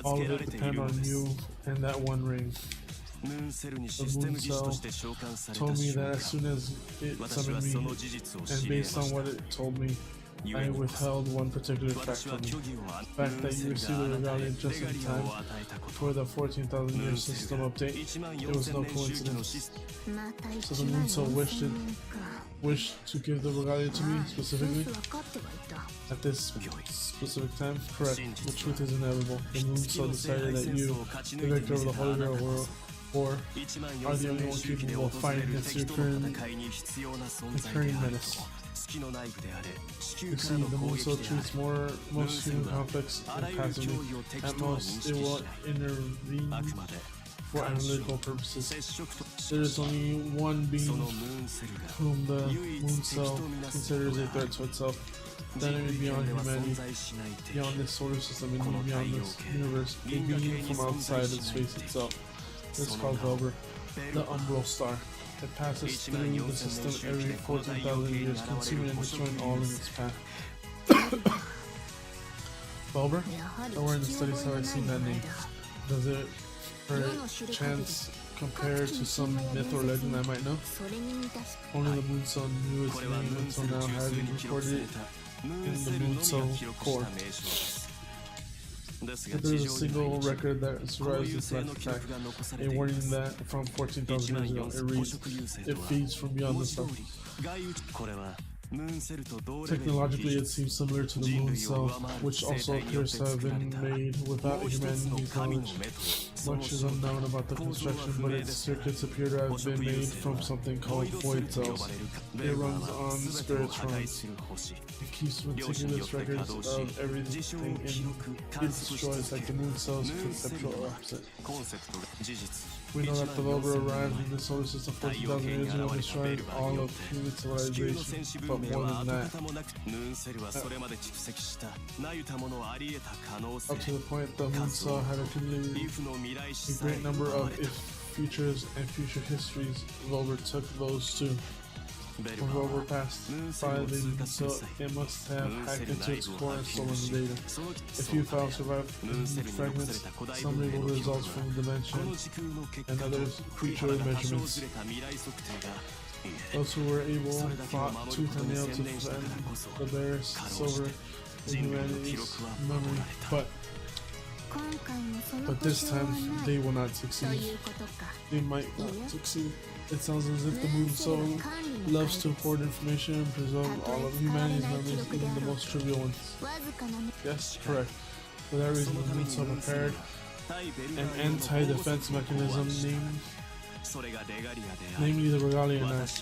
all of it depend on you and that one ring. The moon cell told me that as soon as it summoned me, and based on what it told me, I withheld one particular fact from you. The fact that you received the regalia just in time for the 14,000 year system update. It was no coincidence. So the moon cell wished to give the regalia to me specifically at this specific time? Correct. The truth is inevitable. The moon cell decided that you, the victor of the Holy Grail War, are the only one capable of fighting against the recurring menace. You see, the moon cell treats most human conflicts impassively. At most, it will intervene for analytical purposes. There is only one being whom the moon cell considers a threat to itself. The enemy beyond humanity, beyond this solar system, and beyond this universe, a being from outside of space itself. This is called Velber, the umbral star. It passes through the system every 14,000 years, consuming and destroying all in its path. Velber? Nowhere in the studies have I seen that name. Does it, perchance, compare to some myth or legend I might know? Only the moon cell knew its name until now, having recorded it in the moon cell core. If there is a single record that survives this last fact, a warning that from 14,000 years ago, it reads, it feeds from beyond the sun. Technologically, it seems similar to the moon cell, which also appears to have been made without humanity's knowledge. Much is unknown about the construction, but its circuits appear to have been made from something called void cells. It runs on spirit's runs. It keeps meticulous records of everything and it destroys like the moon cell's conceptual opposite. We know that the Velber arrived in the solar system 14,000 years ago and destroyed all of human civilization, but more than that. Up to the point the moon cell had accumulated a great number of futures and future histories. Velber took those too. When Velber passed by the moon cell, it must have hacked into its core and stolen the data. A few files survived in fragments, some labeled results from the dimension, and others future measurements. Those who were able fought tooth and nail to defend the barest silver in humanity's memory, 今回もその but 保 this 証は time ない they will not と succeed. いうことか。 They might not succeed. It sounds as if the moon soul loves to hoard information and preserve all of humanity's memories, even the most trivial ones. わずかなね Yes, correct. For that reason, the moon soul prepared an anti-defense mechanism namely the Regalia knife.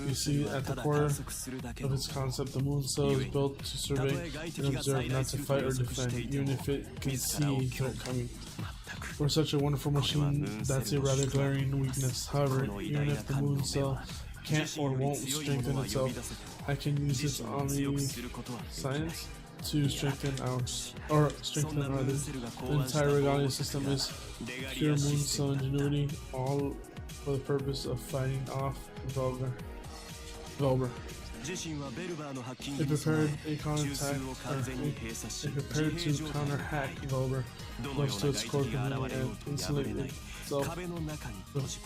You see, at the core of its concept, the moon cell is built to survey and observe, not to fight or defend, even if it can see a threat coming. For such a wonderful machine, that's a rather glaring weakness. However, even if the moon cell can't or won't strengthen itself, I can use its omniscience to strengthen ours, or strengthen others. The entire Regalia system is pure moon cell ingenuity, all for the purpose of fighting off Velber. It prepared a counterattack, it prepared to counter-hack Velber, close to its core community and insulate itself with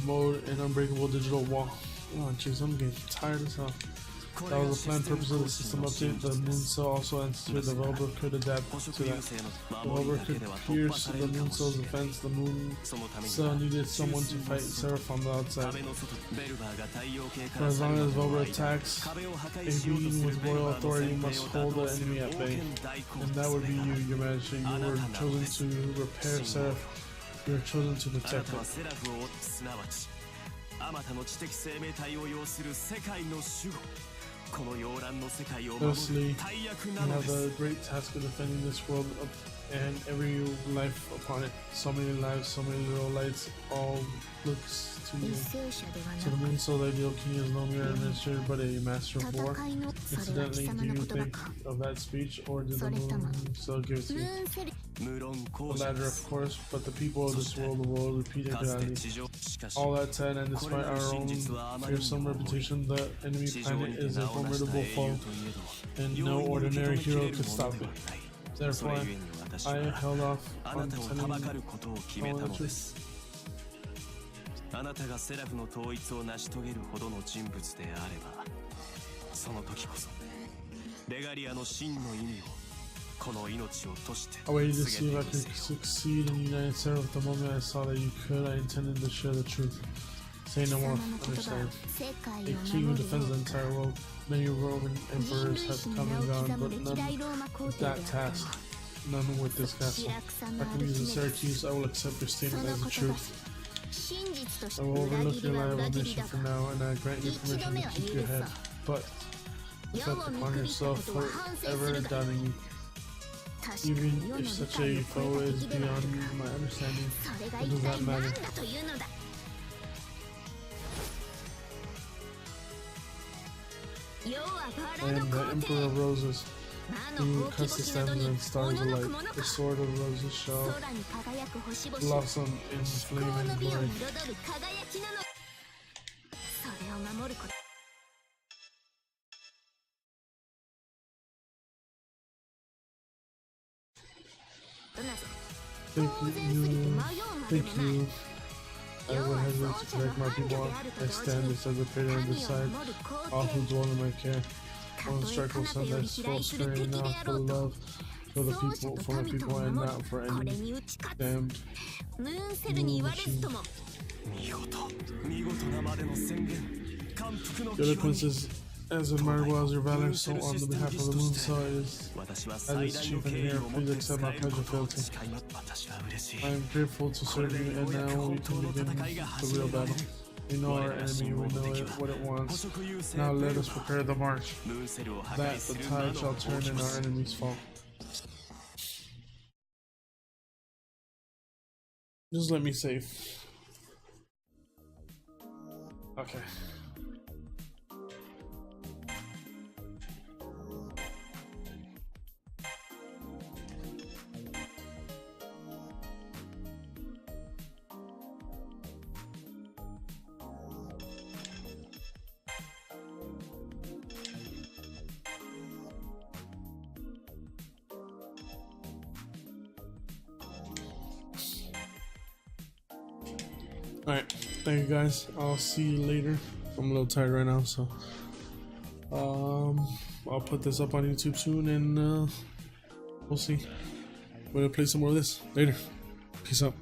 mode and unbreakable digital wall. Oh jeez, I'm getting tired as hell. That was the planned purpose of the system update. The moon cell also anticipated the Velber could adapt to that. The Velber could pierce the moon cell's defense. The moon cell needed someone to fight Seraph on the outside. For as long as Velber attacks, a being with royal authority must hold the enemy at bay. And that would be you, Your Majesty. You were chosen to repair Seraph. You were chosen to protect it. Firstly, you have the great task of defending this world and every life upon it. So many lives, so many little lights, all looks to you. So the moon cell ideal king is no mere administrator but a master of war. Incidentally, do you think of that speech, or did the moon cell give it to you? The latter, of course, but the people of this world will repeat it gladly. All that said, and despite our own fearsome reputation, the enemy planet is a formidable foe, and no ordinary hero could stop it. Therefore, I held off on telling all the truth. あなたがセラフの統一を成し遂げるほどの人物であれば、その時こそレガリアの真の意味をこの命を賭して I waited to see if I could succeed in uniting Seraph. The moment I saw that you could, I intended to share the truth. Say no more. Understand. A king who defends the entire world. Many Roman emperors have come and gone, but none with that task. None with this castle. I can use in Syracuse. I will accept your statement as the truth. I will overlook your lie of omission for now, and I grant you permission to keep your head. But reflect upon yourself forever doubting you. Even if such a foe is beyond my understanding, it does not matter. I am the Emperor of Roses. He who cuts the stems and stars alike. The sword of roses shall blossom in flame and glory. Thank you. I will hesitate to protect my people. I stand as a prayer and decide all who dwell in my care. One strike will send that soul scurrying off for love for the people, for my people, and not for any damned moon machine. The eloquence is as admirable as your valor, so on the behalf of the moon cell is, as its chief engineer, please accept my pledge of fealty. I am grateful to serve you, and now we can begin the real battle. We know our enemy, we know what it wants. Now let us prepare the march, that the tide shall turn and our enemies fall. Just let me save. Okay. Alright, thank you guys. I'll see you later. I'm a little tired right now, so I'll put this up on YouTube soon, and we'll see. I'm gonna play some more of this later. Peace out.